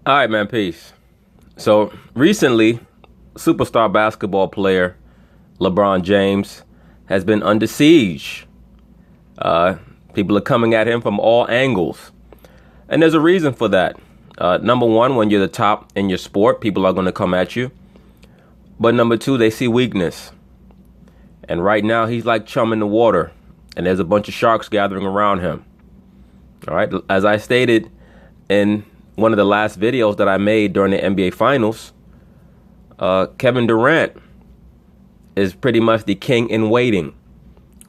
All right, man. Peace. So recently, superstar basketball player LeBron James has been under siege. People are coming at him from all angles. And there's a reason for that. Number one, when you're the top in your sport, people are going to come at you. But number two, they see weakness. And right now, he's like chum in the water. And there's a bunch of sharks gathering around him. All right. As I stated in one of the last videos that I made during the NBA Finals, Kevin Durant is pretty much the king in waiting.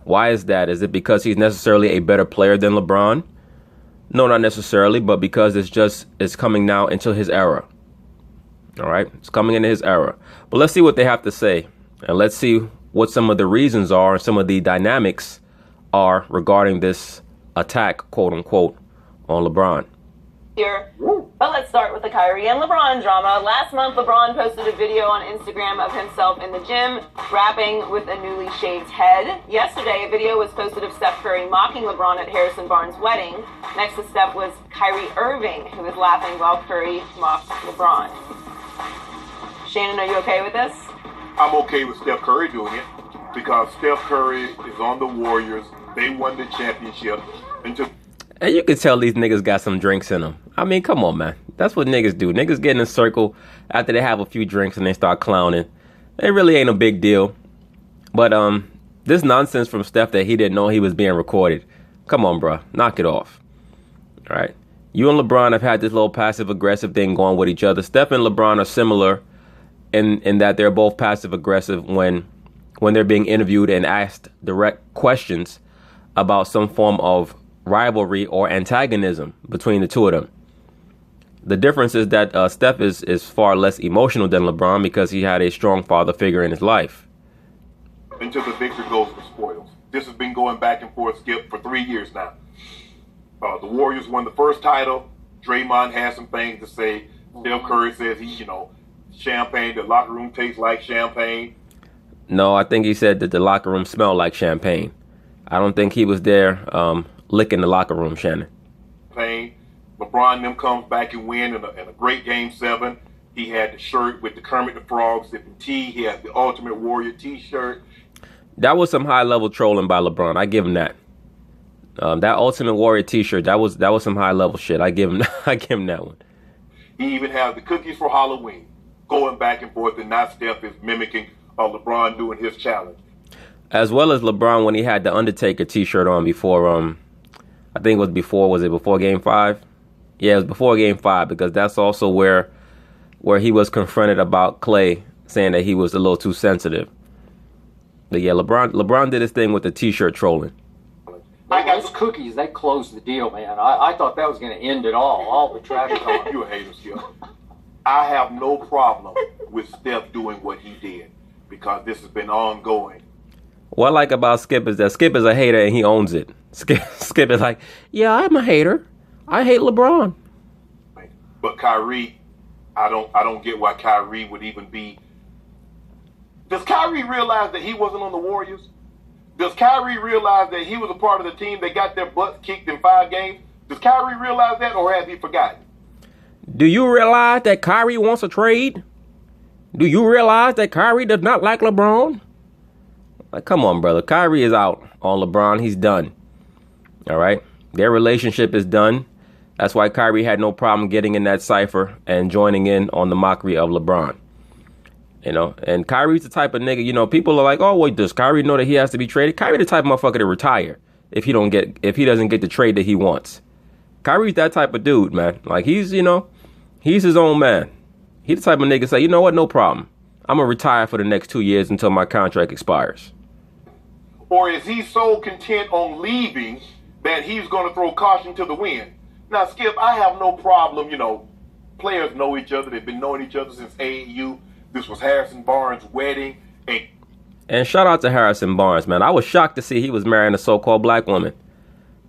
Why is that? Is it because he's necessarily a better player than LeBron? No, not necessarily, but because it's coming now into his era. All right, it's coming into his era. But let's see what they have to say, and let's see what some of the reasons are and some of the dynamics are regarding this attack, quote unquote, on LeBron. Here. But let's start with the Kyrie and LeBron drama. Last month, LeBron posted a video on Instagram of himself in the gym, rapping with a newly shaved head. Yesterday, a video was posted of Steph Curry mocking LeBron at Harrison Barnes' wedding. Next to Steph was Kyrie Irving, who was laughing while Curry mocked LeBron. Shannon, are you okay with this? I'm okay with Steph Curry doing it because Steph Curry is on the Warriors. They won the championship. And you can tell these niggas got some drinks in them. I mean, come on, man. That's what niggas do. Niggas get in a circle after they have a few drinks and they start clowning. It really ain't a big deal. But this nonsense from Steph that he didn't know he was being recorded. Come on, bro. Knock it off. All right. You and LeBron have had this little passive-aggressive thing going with each other. Steph and LeBron are similar in that they're both passive-aggressive when they're being interviewed and asked direct questions about some form of rivalry or antagonism between the two of them. The difference is that Steph is far less emotional than LeBron because he had a strong father figure in his life. Until the victor goes the spoils. This has been going back and forth, Skip, for 3 years now. The Warriors won the first title. Draymond has some things to say. Steph Curry says champagne, the locker room tastes like champagne. No, I think he said that the locker room smelled like champagne. I don't think he was there licking the locker room, Shannon. LeBron and them comes back and win in a great Game 7. He had the shirt with the Kermit the Frog sipping tea. He had the Ultimate Warrior T-shirt. That was some high-level trolling by LeBron. I give him that. That Ultimate Warrior T-shirt, that was some high-level shit. I give him that one. He even has the cookies for Halloween, going back and forth, and now Steph is mimicking LeBron doing his challenge. As well as LeBron when he had the Undertaker T-shirt on before, I think it was before Game 5? Yeah, it was before Game 5 because that's also where he was confronted about Clay saying that he was a little too sensitive. But yeah, LeBron did his thing with the T-shirt trolling. I got those cookies. They closed the deal, man. I thought that was going to end it all the trash talk. You a hater, Skip. I have no problem with Steph doing what he did because this has been ongoing. What I like about Skip is that Skip is a hater and he owns it. Skip is like, yeah, I'm a hater. I hate LeBron. But Kyrie, I don't get why Kyrie would even be. Does Kyrie realize that he wasn't on the Warriors? Does Kyrie realize that he was a part of the team that got their butts kicked in 5 games? Does Kyrie realize that, or has he forgotten? Do you realize that Kyrie wants a trade? Do you realize that Kyrie does not like LeBron? Like, come on, brother. Kyrie is out on LeBron. He's done. All right. Their relationship is done. That's why Kyrie had no problem getting in that cipher and joining in on the mockery of LeBron. And Kyrie's the type of nigga, people are like, oh, wait, does Kyrie know that he has to be traded? Kyrie the type of motherfucker to retire if he doesn't get the trade that he wants. Kyrie's that type of dude, man. Like, he's his own man. He's the type of nigga say, you know what, no problem. I'm going to retire for the next 2 years until my contract expires. Or is he so content on leaving that he's going to throw caution to the wind? Now, Skip, I have no problem, players know each other. They've been knowing each other since AAU. This was Harrison Barnes' wedding. And shout out to Harrison Barnes, man. I was shocked to see he was marrying a so-called black woman.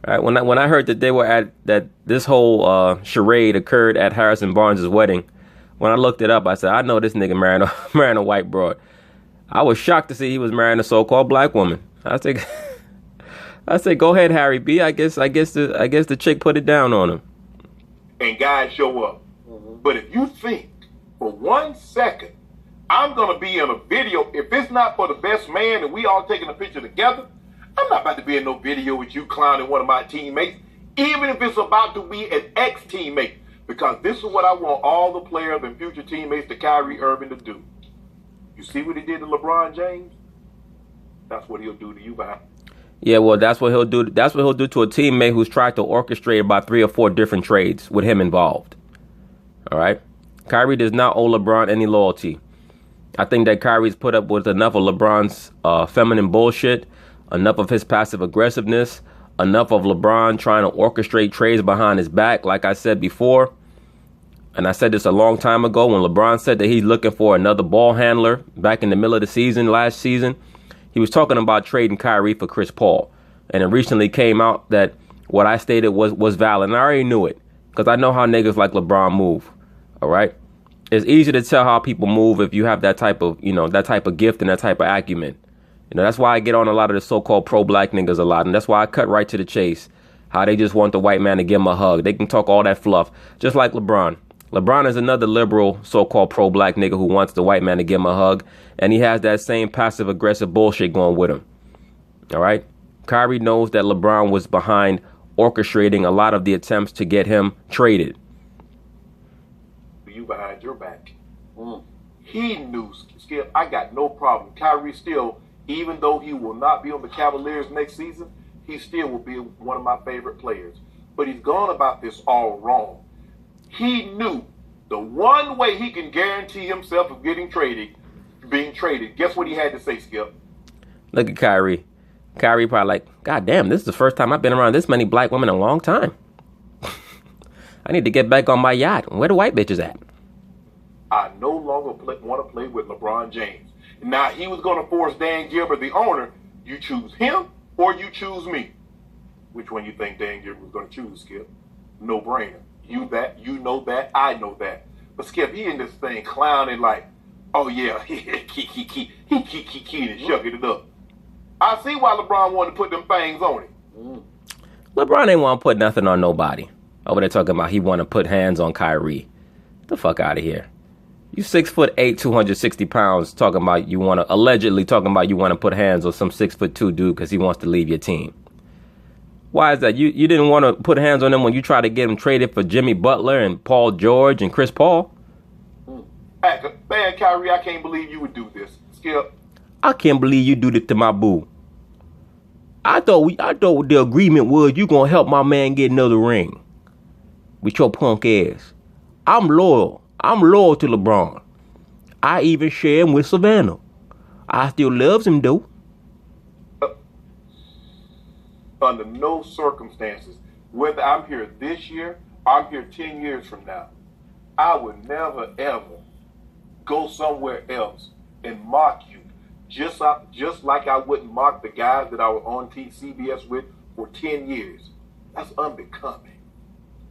All right, when I heard that they were that this whole charade occurred at Harrison Barnes' wedding, when I looked it up, I said, I know this nigga marrying a white broad. I was shocked to see he was marrying a so-called black woman. I said, go ahead, Harry B. I guess the chick put it down on him. And guys show up. But if you think for 1 second I'm going to be in a video, if it's not for the best man and we all taking a picture together, I'm not about to be in no video with you clowning one of my teammates, even if it's about to be an ex-teammate. Because this is what I want all the players and future teammates to Kyrie Irving to do. You see what he did to LeBron James? That's what he'll do to you behind. Yeah, well, that's what he'll do. That's what he'll do to a teammate who's tried to orchestrate about 3 or 4 different trades with him involved. All right? Kyrie does not owe LeBron any loyalty. I think that Kyrie's put up with enough of LeBron's feminine bullshit, enough of his passive aggressiveness, enough of LeBron trying to orchestrate trades behind his back, like I said before. And I said this a long time ago when LeBron said that he's looking for another ball handler back in the middle of the season, last season. He was talking about trading Kyrie for Chris Paul. And it recently came out that what I stated was valid. And I already knew it because I know how niggas like LeBron move. All right. It's easy to tell how people move if you have that type of, that type of gift and that type of acumen. That's why I get on a lot of the so-called pro-black niggas a lot. And that's why I cut right to the chase. How they just want the white man to give them a hug. They can talk all that fluff. Just like LeBron. LeBron is another liberal so-called pro-black nigga who wants the white man to give him a hug. And he has that same passive-aggressive bullshit going with him. All right? Kyrie knows that LeBron was behind orchestrating a lot of the attempts to get him traded. You behind your back. He knew, Skip, I got no problem. Kyrie still, even though he will not be on the Cavaliers next season, he still will be one of my favorite players. But he's gone about this all wrong. He knew the one way he can guarantee himself of being traded. Guess what he had to say, Skip? Look at Kyrie. Kyrie probably like, God damn, this is the first time I've been around this many black women in a long time. I need to get back on my yacht. Where the white bitches at? I no longer want to play with LeBron James. Now, he was going to force Dan Gilbert, the owner, you choose him or you choose me. Which one you think Dan Gilbert was going to choose, Skip? No brainer. You know that, I know that. But Skip, he in this thing clowning like, oh yeah, he and shucking it up. I see why LeBron wanted to put them things on him. LeBron ain't want to put nothing on nobody. Over there talking about he want to put hands on Kyrie. Get the fuck out of here. You 6'8", 260 pounds, allegedly talking about you want to put hands on some 6'2" dude because he wants to leave your team. Why is that? You didn't want to put hands on him when you tried to get him traded for Jimmy Butler and Paul George and Chris Paul? Man, Kyrie, I can't believe you would do this. Skip. I can't believe you do this to my boo. I thought the agreement was you gonna help my man get another ring. With your punk ass. I'm loyal. I'm loyal to LeBron. I even share him with Savannah. I still loves him though. Under no circumstances, whether I'm here this year, I'm here 10 years from now, I would never ever go somewhere else and mock you, just like I wouldn't mock the guys that I was on CBS with for 10 years. That's unbecoming.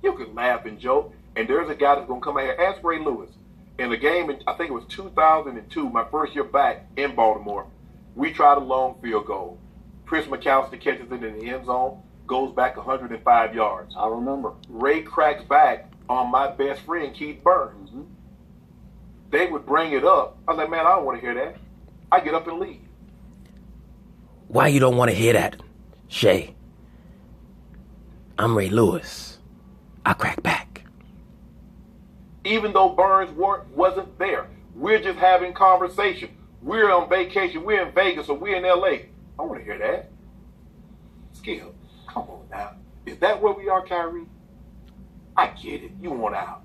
You can laugh and joke, and there's a guy that's going to come out here. Ask Ray Lewis. In a game, I think it was 2002, my first year back in Baltimore, we tried a long field goal. Chris McAllister catches it in the end zone, goes back 105 yards. I remember. Ray cracks back on my best friend, Keith Burns. They would bring it up. I was like, man, I don't want to hear that. I get up and leave. Why you don't want to hear that, Shay? I'm Ray Lewis. I crack back. Even though Burns wasn't there, we're just having conversation. We're on vacation. We're in Vegas or we're in L.A. I want to hear that. Skip, come on now. Is that where we are, Kyrie? I get it. You want out.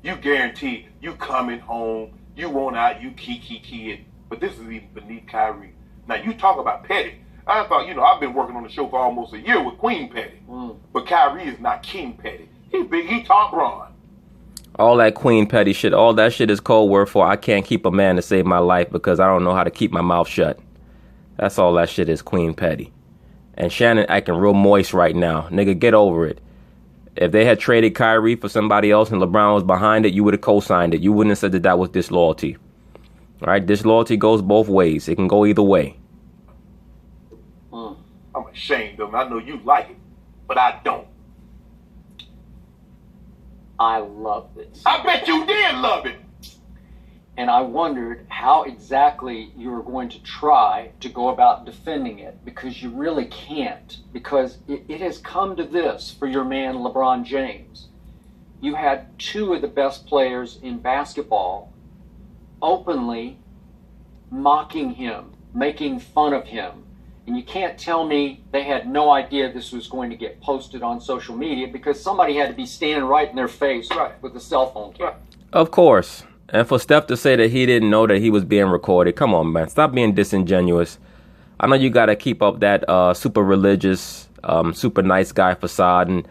You guarantee you coming home. You want out. You kid. But this is even beneath Kyrie. Now, you talk about petty. I thought, I've been working on the show for almost a year with Queen Petty. But Kyrie is not King Petty. He's big. He top Bron. All that Queen Petty shit, all that shit is code word for I can't keep a man to save my life because I don't know how to keep my mouth shut. That's all that shit is, Queen Petty. And Shannon acting real moist right now. Nigga, get over it. If they had traded Kyrie for somebody else and LeBron was behind it, you would have co-signed it. You wouldn't have said that was disloyalty. All right, disloyalty goes both ways. It can go either way. I'm ashamed of him. I know you like it, but I don't. I love this. I bet you did love it. And I wondered how exactly you were going to try to go about defending it, because you really can't, because it has come to this for your man LeBron James. You had two of the best players in basketball openly mocking him, making fun of him. And you can't tell me they had no idea this was going to get posted on social media, because somebody had to be standing right in their face with a cell phone camera. Of course. And for Steph to say that he didn't know that he was being recorded, come on, man. Stop being disingenuous. I know you got to keep up that super religious, super nice guy facade. And,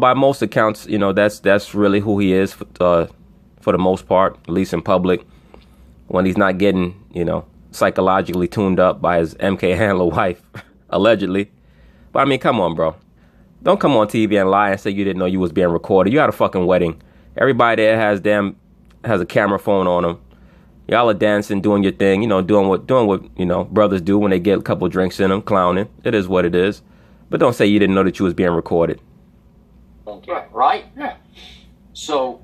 by most accounts, that's really who he is for the most part, at least in public, when he's not getting, psychologically tuned up by his MK handler wife, allegedly. But I mean, come on, bro. Don't come on TV and lie and say you didn't know you was being recorded. You had a fucking wedding. Everybody there has a camera phone on them. Y'all are dancing, doing your thing, doing what brothers do when they get a couple drinks in them, clowning. It is what it is. But don't say you didn't know that you was being recorded. Okay, right? Yeah. So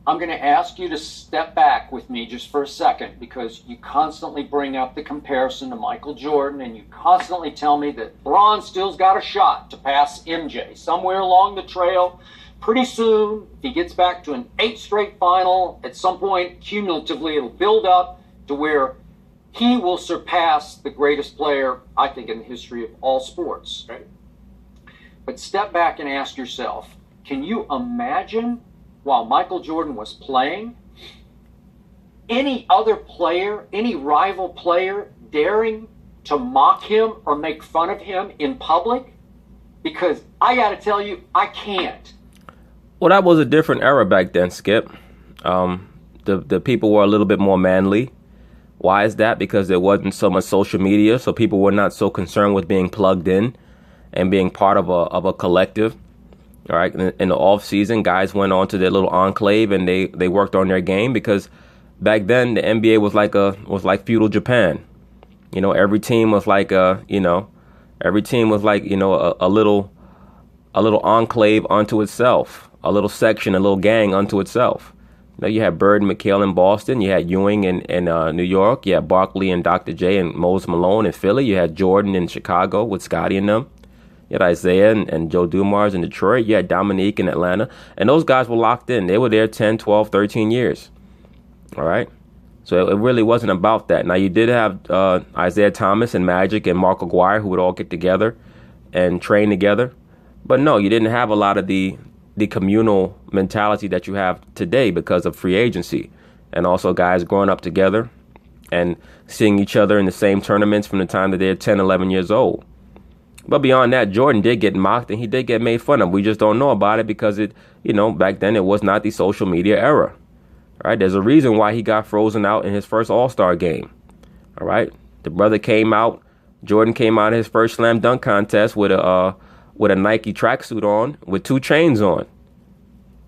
I'm going to ask you to step back with me just for a second, because you constantly bring up the comparison to Michael Jordan, and you constantly tell me that Bron still's got a shot to pass MJ somewhere along the trail. Pretty soon, if he gets back to an 8th straight final, at some point, cumulatively, it'll build up to where he will surpass the greatest player, I think, in the history of all sports. Right? But step back and ask yourself, can you imagine, while Michael Jordan was playing, any other player, any rival player, daring to mock him or make fun of him in public? Because I got to tell you, I can't. Well, that was a different era back then, Skip. The people were a little bit more manly. Why is that? Because there wasn't so much social media, so people were not so concerned with being plugged in and being part of a collective. All right, in the off season, guys went on to their little enclave and they worked on their game, because back then the NBA was like feudal Japan. Every team was like a little enclave unto itself. A little section, a little gang unto itself. You had Bird and McHale in Boston. You had Ewing in New York. You had Barkley and Dr. J and Moses Malone in Philly. You had Jordan in Chicago with Scotty and them. You had Isaiah and Joe Dumars in Detroit. You had Dominique in Atlanta. And those guys were locked in. They were there 10, 12, 13 years. All right? So it really wasn't about that. Now, you did have Isaiah Thomas and Magic and Mark Aguirre, who would all get together and train together. But no, you didn't have a lot of the communal mentality that you have today because of free agency, and also guys growing up together and seeing each other in the same tournaments from the time that they're 10, 11 years old. But beyond that, Jordan did get mocked and he did get made fun of. We just don't know about it because back then it was not the social media era. All right, there's a reason why he got frozen out in his first All-Star game. All right, the brother came out, Jordan came out in his first slam dunk contest with a Nike tracksuit on with 2 chains on,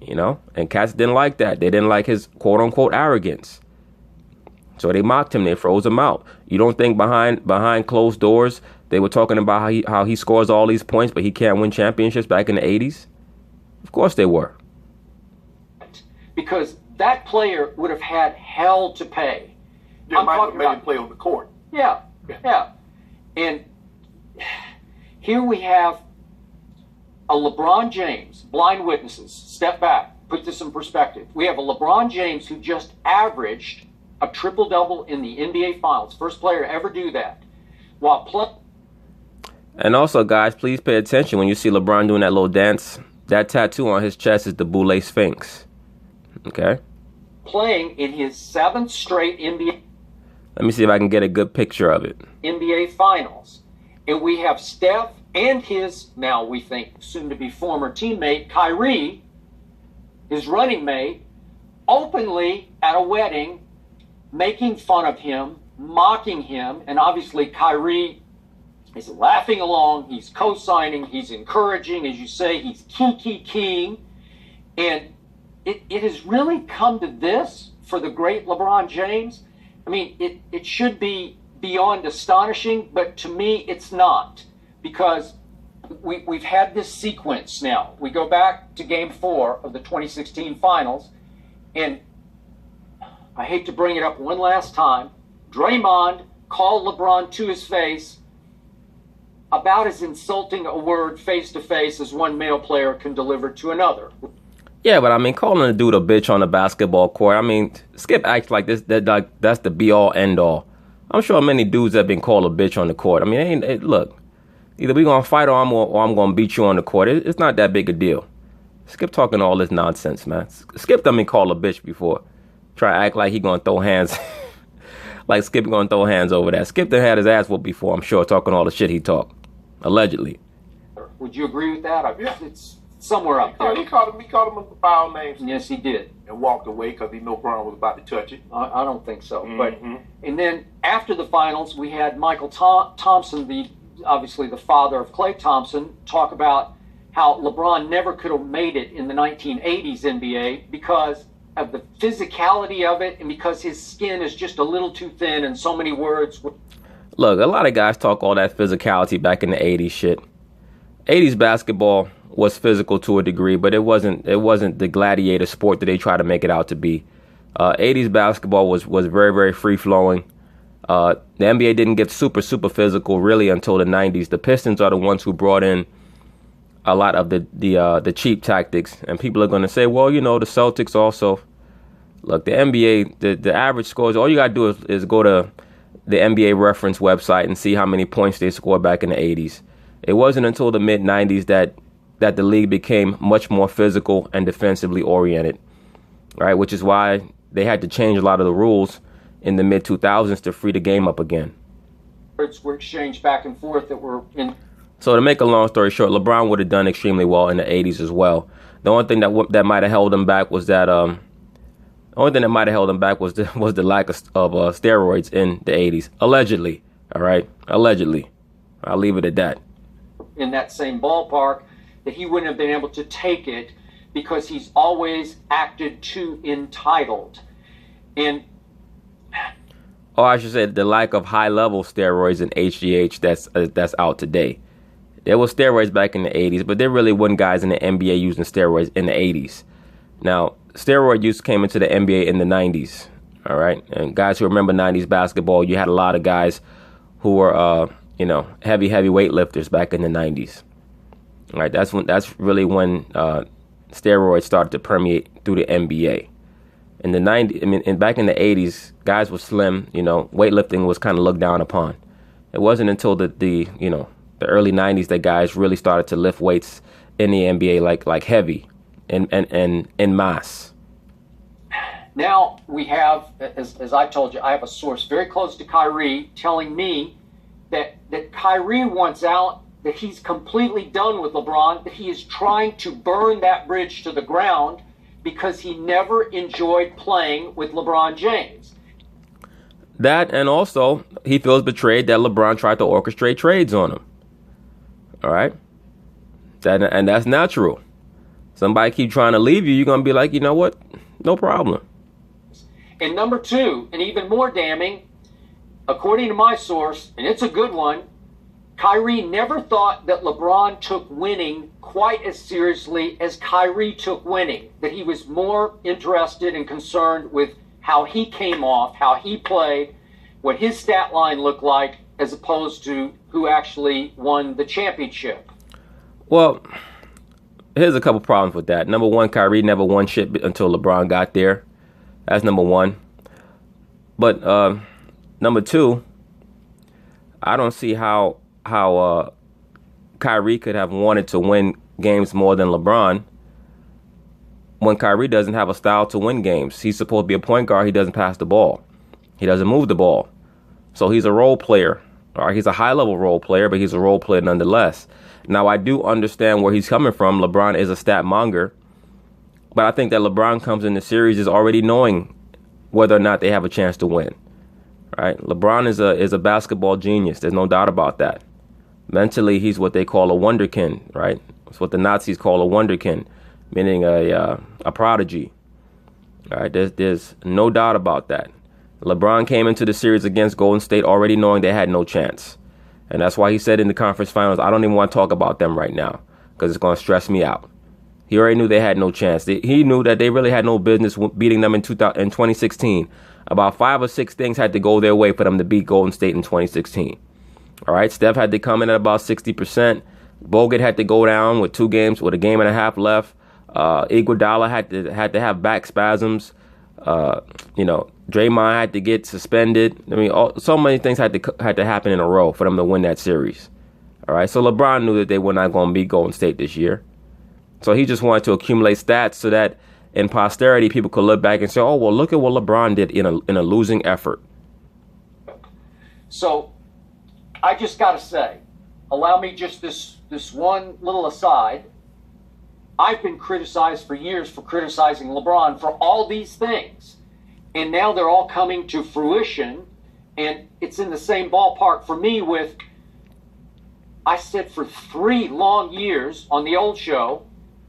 and cats didn't like that. They didn't like his quote unquote arrogance. So they mocked him. They froze him out. You don't think behind closed doors they were talking about how he scores all these points, but he can't win championships back in the 80s? Of course they were. Because that player would have had hell to pay. Yeah, Michael made him play on the court. Yeah. And here we have a LeBron James, blind witnesses, step back, put this in perspective. We have a LeBron James who just averaged a triple-double in the NBA Finals. First player to ever do that. And also, guys, please pay attention when you see LeBron doing that little dance. That tattoo on his chest is the Boule Sphinx. Okay? Playing in his 7th straight NBA. Let me see if I can get a good picture of it. NBA Finals. And we have Steph and his, now we think, soon-to-be former teammate, Kyrie, his running mate, openly at a wedding, making fun of him, mocking him, and obviously Kyrie is laughing along, he's co-signing, he's encouraging, as you say, he's keying. And it has really come to this for the great LeBron James. I mean, it should be beyond astonishing, but to me it's not. Because we've had this sequence now. We go back to Game 4 of the 2016 Finals, and I hate to bring it up one last time, Draymond called LeBron to his face about as insulting a word face-to-face as one male player can deliver to another. Yeah, but I mean, calling a dude a bitch on the basketball court, I mean, Skip acts like that's the be-all, end-all. I'm sure many dudes have been called a bitch on the court. I mean, look, either we going to fight or I'm going to beat you on the court. It's not that big a deal. Skip talking all this nonsense, man. Skip done been called a bitch before. Try to act like he going to throw hands. Like Skip going to throw hands over that. Skip done had his ass whooped before, I'm sure, talking all the shit he talked. Allegedly. Would you agree with that? Yeah. It's somewhere up there. He called him a foul names. Yes, he did. And walked away because he knew Braun was about to touch it. I don't think so. Mm-hmm. But and then after the finals, we had Michael Thompson, obviously the father of Klay Thompson, talk about how LeBron never could have made it in the 1980s NBA because of the physicality of it and because his skin is just a little too thin and so many words. Look, a lot of guys talk all that physicality back in the 80s shit. 80s basketball was physical to a degree, but it wasn't the gladiator sport that they try to make it out to be. 80s basketball was very, very free-flowing. The NBA didn't get super physical really until the 90s. The Pistons are the ones who brought in a lot of the cheap tactics, and people are going to say, well, you know, the Celtics also. Look, the NBA, the average scores, all you got to do is go to the NBA reference website and see how many points they scored back in the 80s. It wasn't until the mid-90s that the league became much more physical and defensively oriented, right? Which is why they had to change a lot of the rules in the mid-2000s to free the game up again. Words were exchanged back and forth that were in. So to make a long story short, LeBron would have done extremely well in the 80s as well. The only thing that might have held him back was that the lack of steroids in the 80s. Allegedly, all right? Allegedly. I'll leave it at that. In that same ballpark, that he wouldn't have been able to take it because he's always acted too entitled. And I should say the lack of high-level steroids and HGH that's out today. There were steroids back in the 80s, but there really wasn't guys in the NBA using steroids in the 80s. Now, steroid use came into the NBA in the 90s, all right? And guys who remember 90s basketball, you had a lot of guys who were, heavy weightlifters back in the 90s. All right, that's really when steroids started to permeate through the NBA. In the 90s, and back in the 80s, guys were slim. Weightlifting was kind of looked down upon. It wasn't until the early 90s that guys really started to lift weights in the NBA like heavy and en masse. Now we have, as I told you, I have a source very close to Kyrie telling me that Kyrie wants out, that he's completely done with LeBron, that he is trying to burn that bridge to the ground because he never enjoyed playing with LeBron James. That, and also he feels betrayed that LeBron tried to orchestrate trades on him. All right? And that's natural. Somebody keep trying to leave you, you're going to be like, you know what? No problem. And number two, and even more damning, according to my source, and it's a good one, Kyrie never thought that LeBron took winning quite as seriously as Kyrie took winning, that he was more interested and concerned with how he came off, how he played, what his stat line looked like, as opposed to who actually won the championship. Well, here's a couple problems with that. Number one, Kyrie never won shit until LeBron got there. That's number one. But number two, I don't see how Kyrie could have wanted to win games more than LeBron when Kyrie doesn't have a style to win games. He's supposed to be a point guard. He doesn't pass the ball. He doesn't move the ball. So he's a role player. All right, he's a high-level role player, but he's a role player nonetheless. Now, I do understand where he's coming from. LeBron is a stat monger. But I think that LeBron comes in the series is already knowing whether or not they have a chance to win. Right? LeBron is a basketball genius. There's no doubt about that. Mentally, he's what they call a wonderkind, right? It's what the Nazis call a wonderkind, meaning a prodigy. All right? There's no doubt about that. LeBron came into the series against Golden State already knowing they had no chance. And that's why he said in the conference finals, I don't even want to talk about them right now because it's going to stress me out. He already knew they had no chance. He knew that they really had no business beating them in 2016. About 5 or 6 things had to go their way for them to beat Golden State in 2016. All right, Steph had to come in at about 60%. Bogut had to go down with 2 games, with a game and a half left. Iguodala had to have back spasms. Draymond had to get suspended. I mean, so many things had to happen in a row for them to win that series. All right, so LeBron knew that they were not going to beat Golden State this year. So he just wanted to accumulate stats so that in posterity people could look back and say, oh, well, look at what LeBron did in a losing effort. So I just got to say, allow me just this one little aside. I've been criticized for years for criticizing LeBron for all these things. And now they're all coming to fruition. And it's in the same ballpark for me with, I said for 3 long years on the old show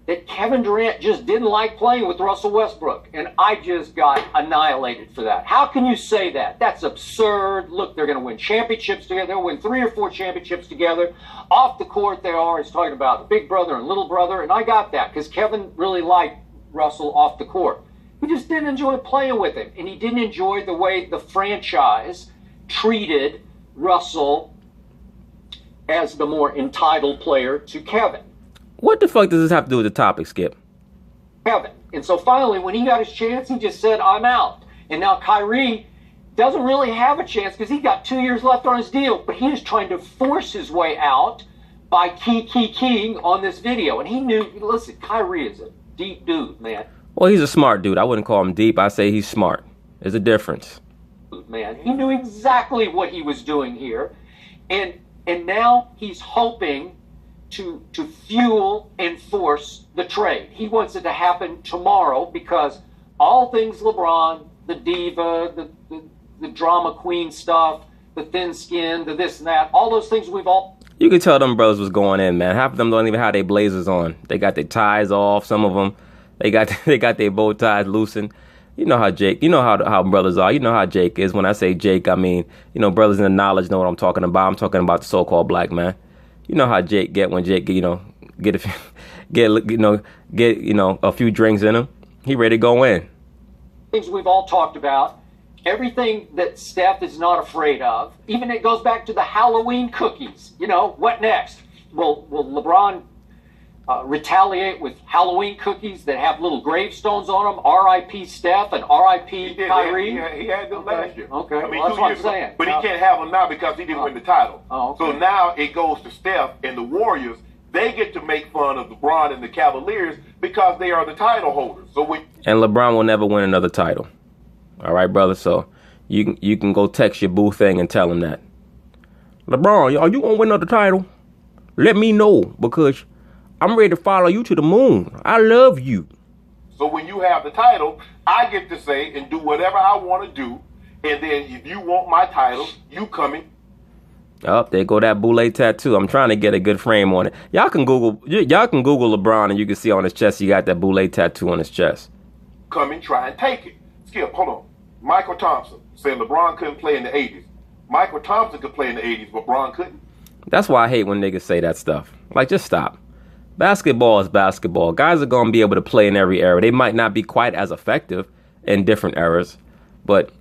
that Kevin Durant just didn't like playing with Russell Westbrook. And I just got annihilated for that. How can you say that? That's absurd. Look, they're going to win championships together. They'll win 3 or 4 championships together. Off the court, they are. He's talking about big brother and little brother. And I got that because Kevin really liked Russell off the court. He just didn't enjoy playing with him. And he didn't enjoy the way the franchise treated Russell as the more entitled player to Kevin. What the fuck does this have to do with the topic, Skip? Kevin. And so finally, when he got his chance, he just said, I'm out. And now Kyrie doesn't really have a chance because he got 2 years left on his deal. But he is trying to force his way out by keying on this video. And he knew, listen, Kyrie is a deep dude, man. Well, he's a smart dude. I wouldn't call him deep. I say he's smart. There's a difference. Man, he knew exactly what he was doing here. And now he's hoping to fuel and force the trade. He wants it to happen tomorrow because all things LeBron, the diva, the drama queen stuff, the thin skin, the this and that, all those things we've all... You could tell them brothers was going in, man. Half of them don't even have their blazers on. They got their ties off, some of them. They got their bow ties loosened. You know how Jake, you know how brothers are. You know how Jake is. When I say Jake, I mean, brothers in the knowledge know what I'm talking about. I'm talking about the so-called black man. You know how Jake get when Jake, get a few drinks in him. He ready to go in. Things we've all talked about. Everything that Steph is not afraid of. Even it goes back to the Halloween cookies. What next? Will LeBron retaliate with Halloween cookies that have little gravestones on them? R.I.P. Steph and R.I.P. Kyrie? He had them last year. Okay, I mean, well, that's what I'm saying. But he can't have them now because he didn't win the title. Oh, okay. So now it goes to Steph and the Warriors. They get to make fun of LeBron and the Cavaliers because they are the title holders. And LeBron will never win another title. All right, brother? So you can go text your boo thing and tell him that. LeBron, are you going to win another title? Let me know because I'm ready to follow you to the moon. I love you. So when you have the title, I get to say and do whatever I want to do. And then if you want my title, you coming. Oh, there go that boule tattoo. I'm trying to get a good frame on it. Y'all can Google LeBron and you can see on his chest he got that boule tattoo on his chest. Come and try and take it. Skip, hold on. Michael Thompson said LeBron couldn't play in the 80s. Michael Thompson could play in the 80s, but LeBron couldn't. That's why I hate when niggas say that stuff. Like, just stop. Basketball is basketball. Guys are going to be able to play in every era. They might not be quite as effective in different eras, but,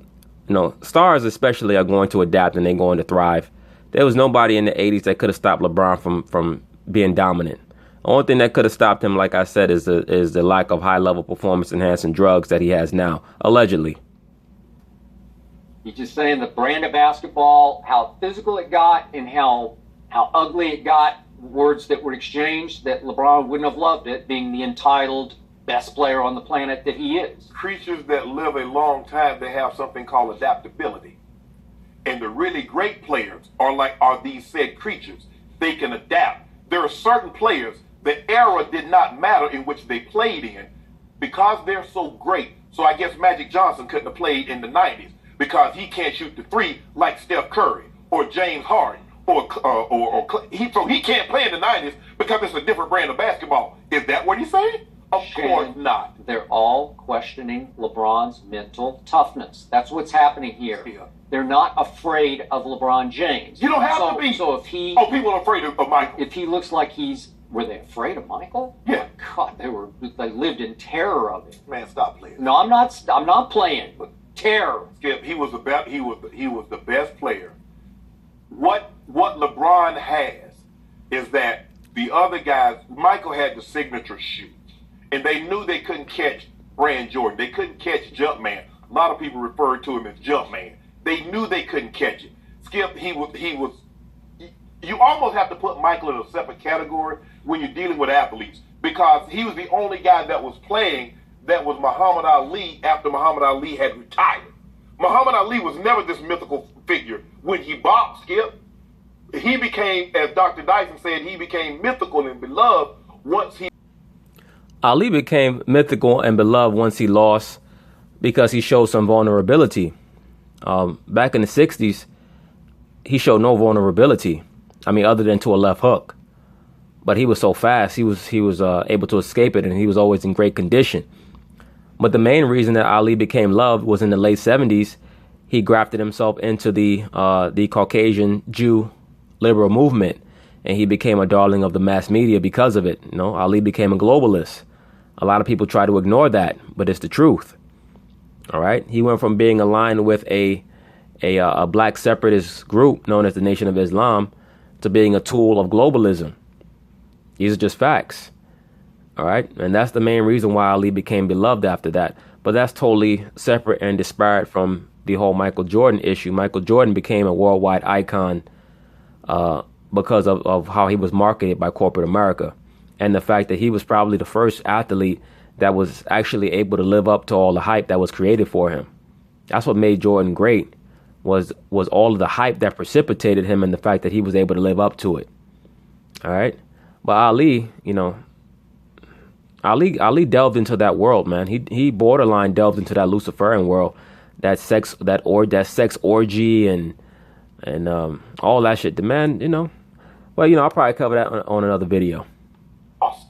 stars especially are going to adapt and they're going to thrive. There was nobody in the 80s that could have stopped LeBron from being dominant. The only thing that could have stopped him, like I said, is the lack of high-level performance-enhancing drugs that he has now, allegedly. You're just saying the brand of basketball, how physical it got and how ugly it got, words that were exchanged, that LeBron wouldn't have loved it, being the entitled best player on the planet that he is. Creatures that live a long time, they have something called adaptability. And the really great players are these said creatures. They can adapt. There are certain players, the era did not matter in which they played in because they're so great. So I guess Magic Johnson couldn't have played in the 90s because he can't shoot the 3 like Steph Curry or James Harden. So he can't play in the 90s because it's a different brand of basketball. Is that what he's saying? Of course not. They're all questioning LeBron's mental toughness. That's what's happening here. Yeah. They're not afraid of LeBron James. You don't have to be. So if he... Oh, people are afraid of Michael. If he looks like he's... Were they afraid of Michael? Yeah. God, they lived in terror of him. Man, stop playing. No, I'm not playing. But terror. Skip, he was the best. He was the best player. What LeBron has is that the other guys, Michael had the signature shoot, and they knew they couldn't catch Brand Jordan. They couldn't catch Jumpman. A lot of people referred to him as Jumpman. They knew they couldn't catch it. Skip, he was. You almost have to put Michael in a separate category when you're dealing with athletes, because he was the only guy that was playing that was Muhammad Ali after Muhammad Ali had retired. Muhammad Ali was never this mythical figure. When he boxed, Skip, he became, as Dr. Dyson said, he became mythical and beloved once he... Ali became mythical and beloved once he lost because he showed some vulnerability. Back in the 60s, he showed no vulnerability. I mean, other than to a left hook. But he was so fast, he was able to escape it, and he was always in great condition. But the main reason that Ali became loved was in the late 70s. He grafted himself into the Caucasian Jew liberal movement, and he became a darling of the mass media because of it. You know, Ali became a globalist. A lot of people try to ignore that, but it's the truth. All right, he went from being aligned with a black separatist group known as the Nation of Islam to being a tool of globalism. These are just facts. All right. And that's the main reason why Ali became beloved after that. But that's totally separate and disparate from the whole Michael Jordan issue. Michael Jordan became a worldwide icon because of how he was marketed by corporate America, and the fact that he was probably the first athlete that was actually able to live up to all the hype that was created for him. That's what made Jordan great, was all of the hype that precipitated him, and the fact that he was able to live up to it. All right. But Ali, you know, Ali delved into that world, man. He borderline delved into that Luciferian world, that sex orgy and all that shit. The man, you know, well, you know, I'll probably cover that on another video. Awesome.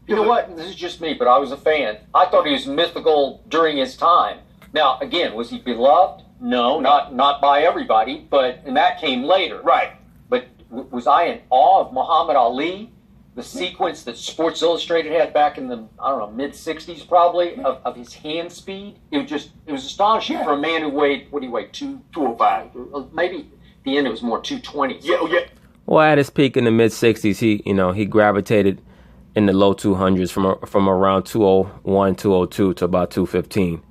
You know what? This is just me, but I was a fan. I thought he was mythical during his time. Now, again, was he beloved? No, not by everybody, and that came later. Right. But was I in awe of Muhammad Ali? The sequence that Sports Illustrated had back in the, I don't know, mid-'60s probably, of his hand speed. It was astonishing for a man who weighed, what did he weigh, 205? Maybe at the end it was more 220. Yeah, oh, yeah. Well, at his peak in the mid-'60s, he gravitated in the low 200s from around 201, 202 to about 215.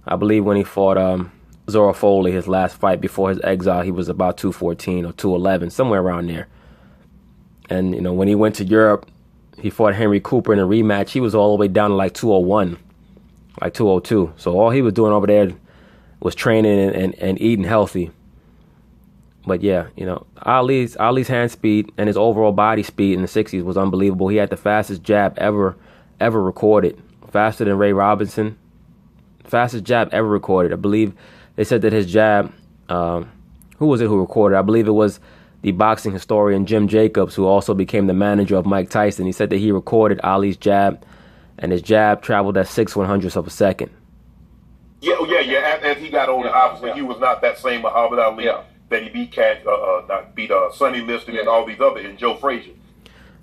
I believe when he fought Zora Foley, his last fight before his exile, he was about 214 or 211, somewhere around there. And, you know, when he went to Europe, he fought Henry Cooper in a rematch. He was all the way down to like 201, like 202. So all he was doing over there was training and eating healthy. But yeah, you know, Ali's hand speed and his overall body speed in the 60s was unbelievable. He had the fastest jab ever recorded, faster than Ray Robinson. Fastest jab ever recorded. I believe they said that his jab, who was it who recorded? I believe it was the boxing historian Jim Jacobs, who also became the manager of Mike Tyson. He said that he recorded Ali's jab, and his jab traveled at 6/100ths of a second. Yeah. As he got older, obviously he was not that same Muhammad Ali that he beat Sonny Liston and all these other, and Joe Frazier.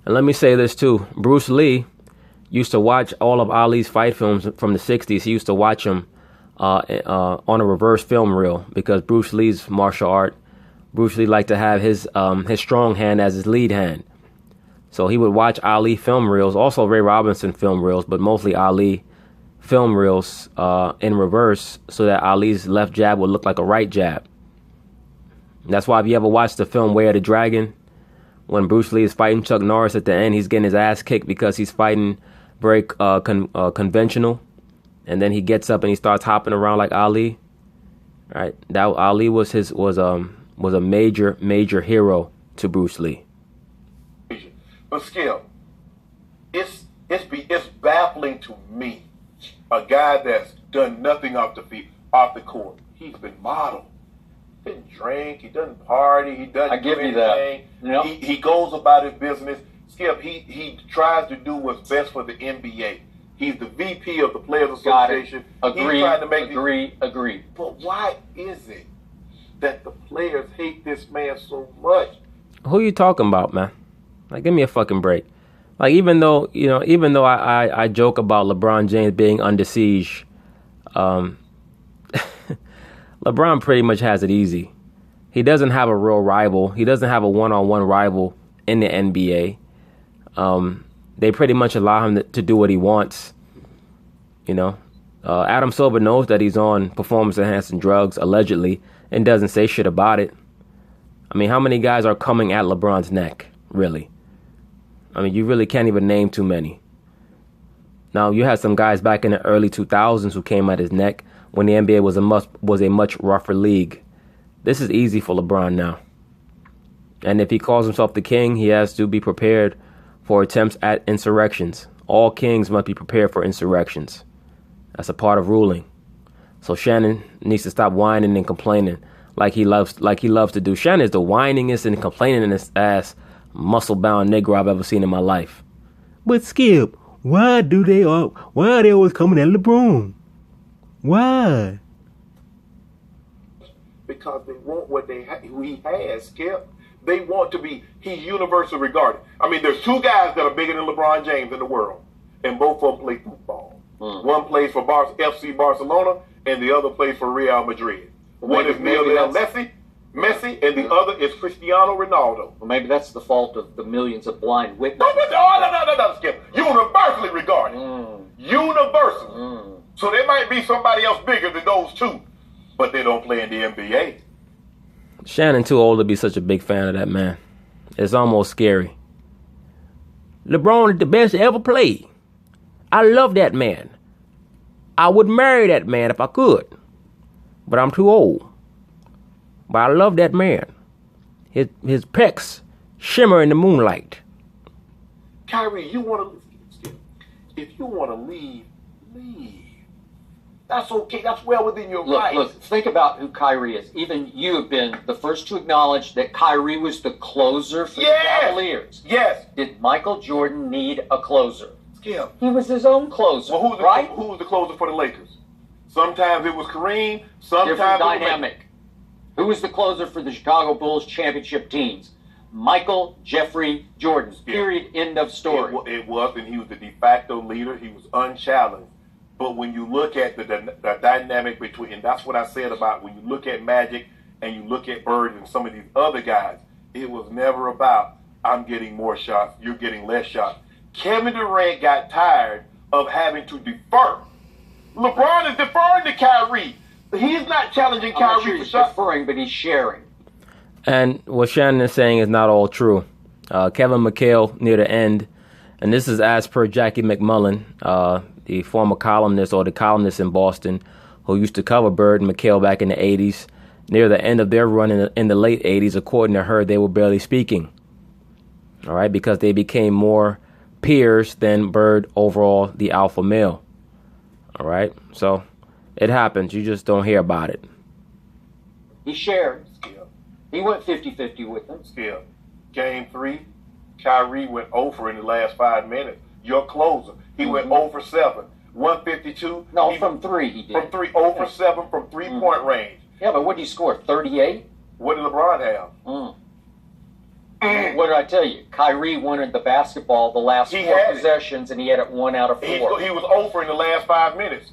And let me say this too: Bruce Lee used to watch all of Ali's fight films from the 60s. He used to watch them on a reverse film reel, because Bruce Lee's martial art. Bruce Lee liked to have his strong hand as his lead hand. So he would watch Ali film reels, also Ray Robinson film reels, but mostly Ali film reels in reverse, so that Ali's left jab would look like a right jab. And that's why if you ever watched the film Way of the Dragon, when Bruce Lee is fighting Chuck Norris at the end, he's getting his ass kicked because he's fighting very conventional. And then he gets up and he starts hopping around like Ali. Right? That Ali was a major hero to Bruce Lee. But Skip, it's baffling to me, a guy that's done nothing off the court. He's been modeled. He doesn't drink. He doesn't party. He doesn't. I give do you that. anything. Yep. He goes about his business. Skip, he tries to do what's best for the NBA. He's the VP of the Players Got it. Association. Agree, He's trying to make agree. But why is it that the players hate this man so much? Who you talking about, man? Like, give me a fucking break. Like, even though I joke about LeBron James being under siege, LeBron pretty much has it easy. He doesn't have a real rival. He doesn't have a one-on-one rival in the NBA. They pretty much allow him to do what he wants. Adam Silver knows that he's on performance-enhancing drugs, allegedly, and doesn't say shit about it. I mean, how many guys are coming at LeBron's neck, really? I mean, you really can't even name too many. Now, you had some guys back in the early 2000s who came at his neck when the NBA was a much rougher league. This is easy for LeBron now. And if he calls himself the king, he has to be prepared for attempts at insurrections. All kings must be prepared for insurrections. That's a part of ruling. So Shannon needs to stop whining and complaining like he loves to do. Shannon is the whiningest and complainingest ass muscle-bound Negro I've ever seen in my life. But Skip, why are they always coming at LeBron? Why? Because they want what who he has, Skip. They want to be, he's universally regarded. I mean, there's two guys that are bigger than LeBron James in the world, and both of them play football. One plays for FC Barcelona, and the other plays for Real Madrid. One is Lionel Messi, and the other is Cristiano Ronaldo. Well, maybe that's the fault of the millions of blind witnesses. No, Skip. Universally regarded. Universally. So there might be somebody else bigger than those two, but they don't play in the NBA. Shannon too old to be such a big fan of that man. It's almost scary. LeBron is the best to ever play. I love that man. I would marry that man if I could. But I'm too old. But I love that man. His pecs shimmer in the moonlight. Kyrie, if you want to leave, leave. That's okay. That's well within your rights. Look, think about who Kyrie is. Even you have been the first to acknowledge that Kyrie was the closer for the Cavaliers. Yes. Did Michael Jordan need a closer? Skip. He was his own closer. Well, who was the closer for the Lakers? Sometimes it was Kareem. Sometimes different dynamic. Who was the closer for the Chicago Bulls championship teams? Michael Jeffrey Jordan. Period. End of story. It was, and he was the de facto leader. He was unchallenged. But when you look at the dynamic between, and that's what I said about when you look at Magic and you look at Bird and some of these other guys, it was never about, I'm getting more shots, you're getting less shots. Kevin Durant got tired of having to defer. LeBron is deferring to Kyrie. He's not challenging Kyrie sure he's for shots. Deferring, but he's sharing. And what Shannon is saying is not all true. Kevin McHale near the end, and this is as per Jackie McMullen, the former columnist or the columnist in Boston who used to cover Bird and McHale back in the 80s. Near the end of their run in the late 80s, according to her, they were barely speaking. All right, because they became more peers than Bird overall, the alpha male. All right, so it happens. You just don't hear about it. He shared. He went 50-50 with them. Skip. Game 3, Kyrie went over in the last 5 minutes. Your closer. He went over 7. 152. No, from 3 he did. From 3, over 7 from 3-point range. Yeah, but what did he score? 38? What did LeBron have? What did I tell you? Kyrie wanted the basketball the last 4 possessions, and he had it 1 out of 4. He was over in the last 5 minutes.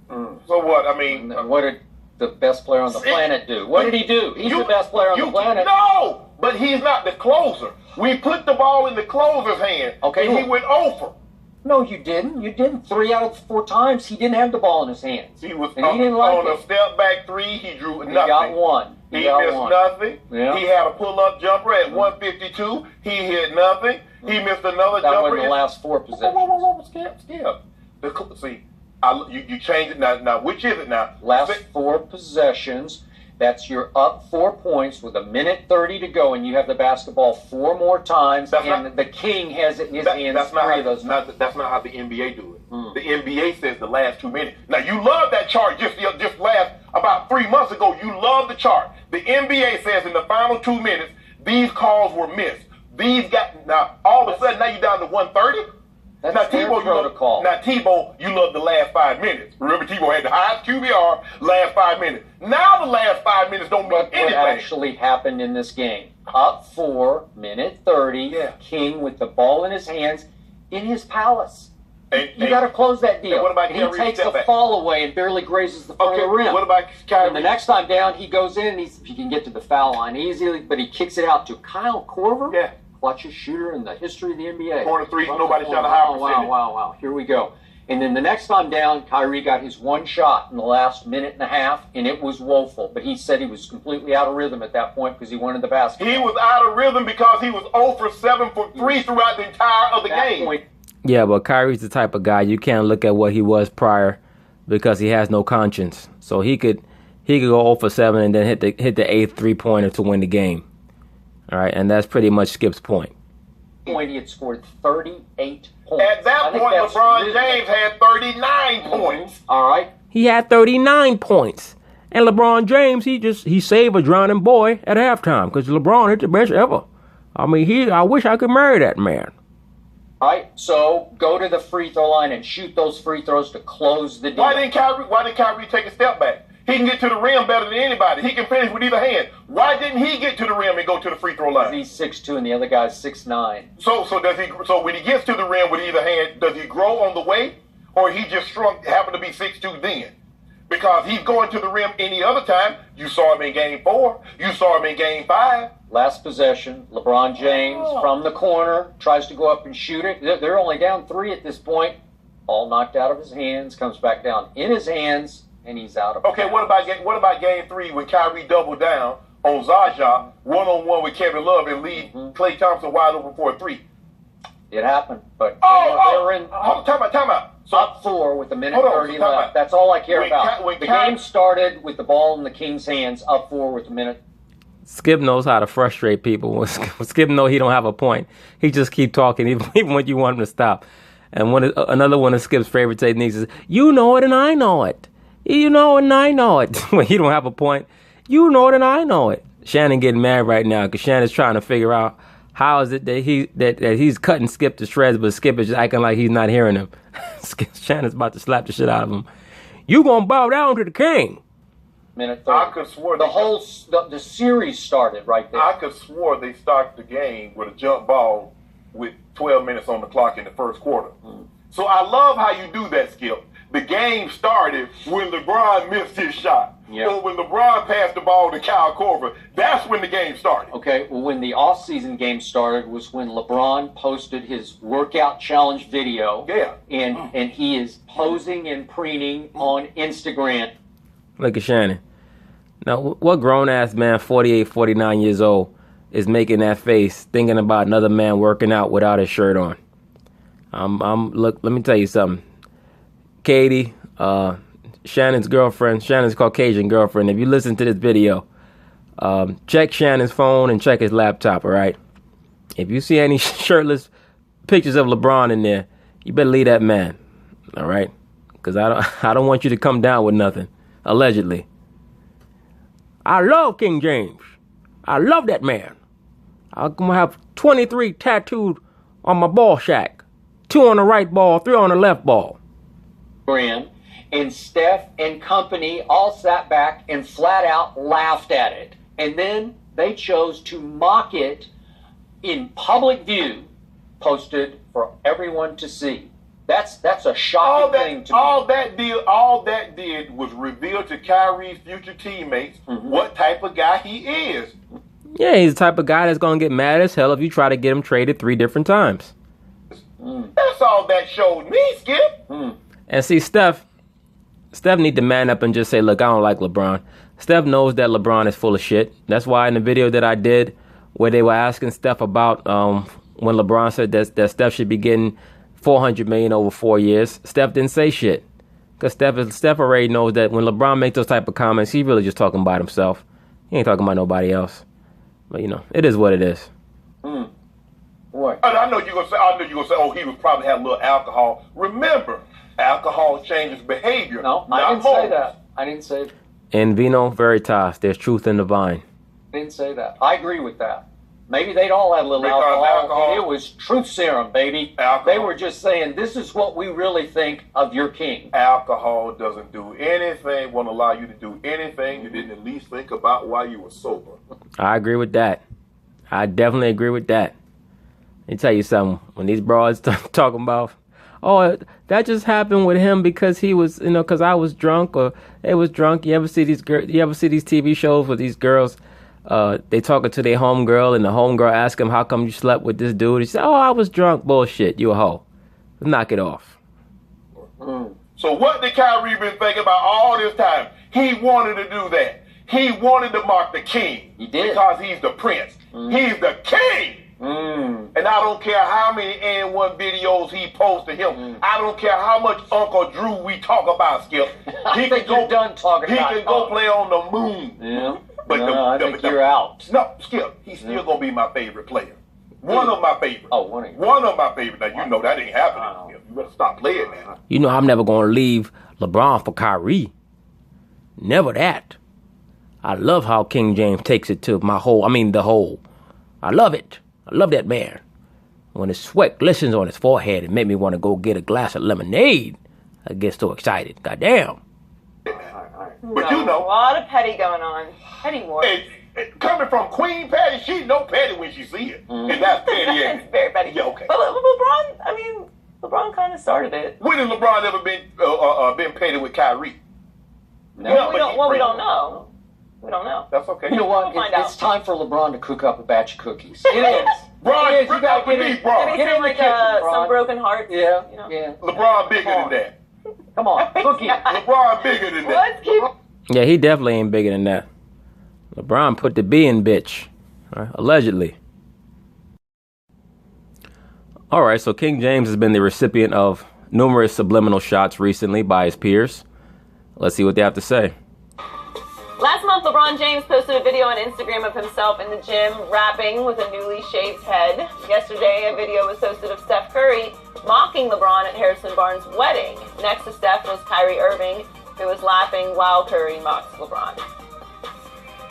So what? I mean, and what did the best player on the planet do? What did he do? He's the best player on the planet. No, but he's not the closer. We put the ball in the closer's hand, and he went over. No, you didn't. You didn't. 3 out of 4 times, he didn't have the ball in his hands. He was and he didn't like on a step back 3. He drew nothing. He got 1. He missed nothing. Yeah. He had a pull-up jumper at 152. He hit nothing. He missed another jumper. That was the last 4 possessions. Skip. See, you changed it now. Which is it now? Last 4 possessions. That's you're up 4 points with 1:30 to go, and you have the basketball 4 more times, the king has it in his hands. That's not how the NBA do it. The NBA says the last 2 minutes. Now you love that chart. Just last about 3 months ago, you loved the chart. The NBA says in the final 2 minutes, these calls were missed. Now all of a sudden now you're down to 1:30. That's now their Tebow, protocol. Now Tebow, you love the last 5 minutes. Remember, Tebow had the highest QBR last 5 minutes. Now the last 5 minutes don't mean anything. What actually happened in this game? Up 4, minute 30. Yeah. King with the ball in his hands in his palace. You And got to close that deal. what about and Kyrie he takes step the back? fall away and barely grazes the front of the rim. What about Kyrie? And the next time down, he goes in and he can get to the foul line easily, but he kicks it out to Kyle Korver. Yeah. Clutchest shooter in the history of the NBA. Corner threes, nobody shot a higher percentage. Wow. Here we go. And then the next time down, Kyrie got his one shot in the last minute and a half, and it was woeful. But he said he was completely out of rhythm at that point because he wanted the basketball. He was out of rhythm because he was 0 for 7 for 3 throughout the entire of the game. Point, Yeah, but Kyrie's the type of guy you can't look at what he was prior because he has no conscience. So he could go 0 for 7 and then hit the 8th 3-pointer to win the game. All right, and that's pretty much Skip's point. he had scored 38 points. At that point, LeBron James had 39 points. All right. He had 39 points. And LeBron James, he saved a drowning boy at halftime because LeBron hit the best ever. I mean, I wish I could marry that man. All right, so go to the free throw line and shoot those free throws to close the deal. Why didn't Kyrie take a step back? He can get to the rim better than anybody. He can finish with either hand. Why didn't he get to the rim and go to the free throw line? He's 6'2", and the other guy's 6'9". So when he gets to the rim with either hand, does he grow on the way, or he just happened to be 6'2" then? Because he's going to the rim any other time. You saw him in Game 4. You saw him in Game 5. Last possession, LeBron James from the corner tries to go up and shoot it. They're only down 3 at this point. Ball knocked out of his hands, comes back down in his hands, and he's out of Okay, bounds. what about Game 3 when Kyrie doubled down on Zaza, one-on-one with Kevin Love, and lead Klay Thompson wide open for a 3? It happened, but they were in Time out. So up 4 with a minute Hold on, 30 so time left. out. That's all I care When about. when The Ky- game started with the ball in the Kings' hands, up 4 with a minute. Skip knows how to frustrate people. When Skip knows he don't have a point, he just keep talking even when you want him to stop. And another one of Skip's favorite techniques is, you know it and I know it. You know it and I know it. When he don't have a point, you know it and I know it. Shannon getting mad right now because Shannon's trying to figure out how is it that he's cutting Skip to shreds, but Skip is just acting like he's not hearing him. Shannon's about to slap the shit out of him. You gonna bow down to the king? Minute 30. I could swear the series started right there. I could swear they started the game with a jump ball with 12 minutes on the clock in the first quarter. So I love how you do that, Skip. The game started when LeBron missed his shot. Yeah. Or when LeBron passed the ball to Kyle Korver. That's when the game started. Okay, well, when the off-season game started was when LeBron posted his workout challenge video. Yeah. And he is posing and preening on Instagram. Look at Shannon. Now, what grown-ass man, 48, 49 years old, is making that face thinking about another man working out without his shirt on? Look, let me tell you something. Katie, Shannon's girlfriend, Shannon's Caucasian girlfriend, if you listen to this video, check Shannon's phone and check his laptop, all right? If you see any shirtless pictures of LeBron in there, you better leave that man, all right? Because I don't want you to come down with nothing, allegedly. I love King James. I love that man. I'm going to have 23 tattooed on my ball sack. 2 on the right ball, 3 on the left ball. And Steph and company all sat back and flat out laughed at it. And then they chose to mock it in public view, posted for everyone to see. That's a shocking thing to me. All that did was reveal to Kyrie's future teammates what type of guy he is. Yeah, he's the type of guy that's going to get mad as hell if you try to get him traded 3 different times. That's all that showed me, Skip. And see, Steph need to man up and just say, look, I don't like LeBron. Steph knows that LeBron is full of shit. That's why in the video that I did where they were asking Steph about when LeBron said that Steph should be getting $400 million over 4 years, Steph didn't say shit. Because Steph already knows that when LeBron makes those type of comments, he's really just talking about himself. He ain't talking about nobody else. But, you know, it is what it is. Boy. I know you're gonna say, oh, he would probably have a little alcohol. Remember, alcohol changes behavior. No, I didn't say that. I didn't say that. In vino veritas, there's truth in the vine. I didn't say that. I agree with that. Maybe they'd all had a little Because alcohol- It was truth serum, baby. Alcohol. They were just saying, this is what we really think of your king. Alcohol doesn't do anything, won't allow you to do anything you didn't at least think about while you were sober. I agree with that. I definitely agree with that. Let me tell you something. When these broads talking about, oh, that just happened with him because he was, because I was drunk or they was drunk. You ever see these TV shows with these girls? They talking to their homegirl and the homegirl ask him, how come you slept with this dude? He said, oh, I was drunk. Bullshit. You a hoe. Knock it off. So what did Kyrie been thinking about all this time? He wanted to do that. He wanted to mark the king. He did. Because he's the prince. He's the king. And I don't care how many N1 videos he posted him. I don't care how much Uncle Drew we talk about, Skip. I think you're done talking He about can go play on the moon. Yeah. But I think you're out. No, Skip, he's still going to be my favorite player. One of my favorites. Oh, one of you. One of my favorites. Now, you know that ain't happening, Skip. You better stop playing, man. You know I'm never going to leave LeBron for Kyrie. Never that. I love how King James takes it to the whole. I love it. I love that man. When his sweat glistens on his forehead, it made me want to go get a glass of lemonade. I get so excited. Goddamn. But you know, a lot of petty going on. Petty war. Coming from Queen Patty, she know petty when she see it. And that's petty, ain't It's it? very petty. Yeah, okay. But LeBron kind of started it. When has LeBron ever been petty with Kyrie? No. We don't know. We don't know. That's okay. You know what? We'll find It's out. time for LeBron to cook up a batch of cookies. It is. Bron, It is. You gotta get in. Bron. Maybe Get in some the like kitchen, some Bron. broken hearts. Yeah, You know? yeah. LeBron bigger than that. Come on, cookie. LeBron bigger than that. Let's keep. Yeah, he definitely ain't bigger than that. LeBron put the B in bitch. Right? Allegedly. All right, so King James has been the recipient of numerous subliminal shots recently by his peers. Let's see what they have to say. Last month, LeBron James posted a video on Instagram of himself in the gym rapping with a newly shaved head. Yesterday, a video was posted of Steph Curry mocking LeBron at Harrison Barnes' wedding. Next to Steph was Kyrie Irving, who was laughing while Curry mocked LeBron.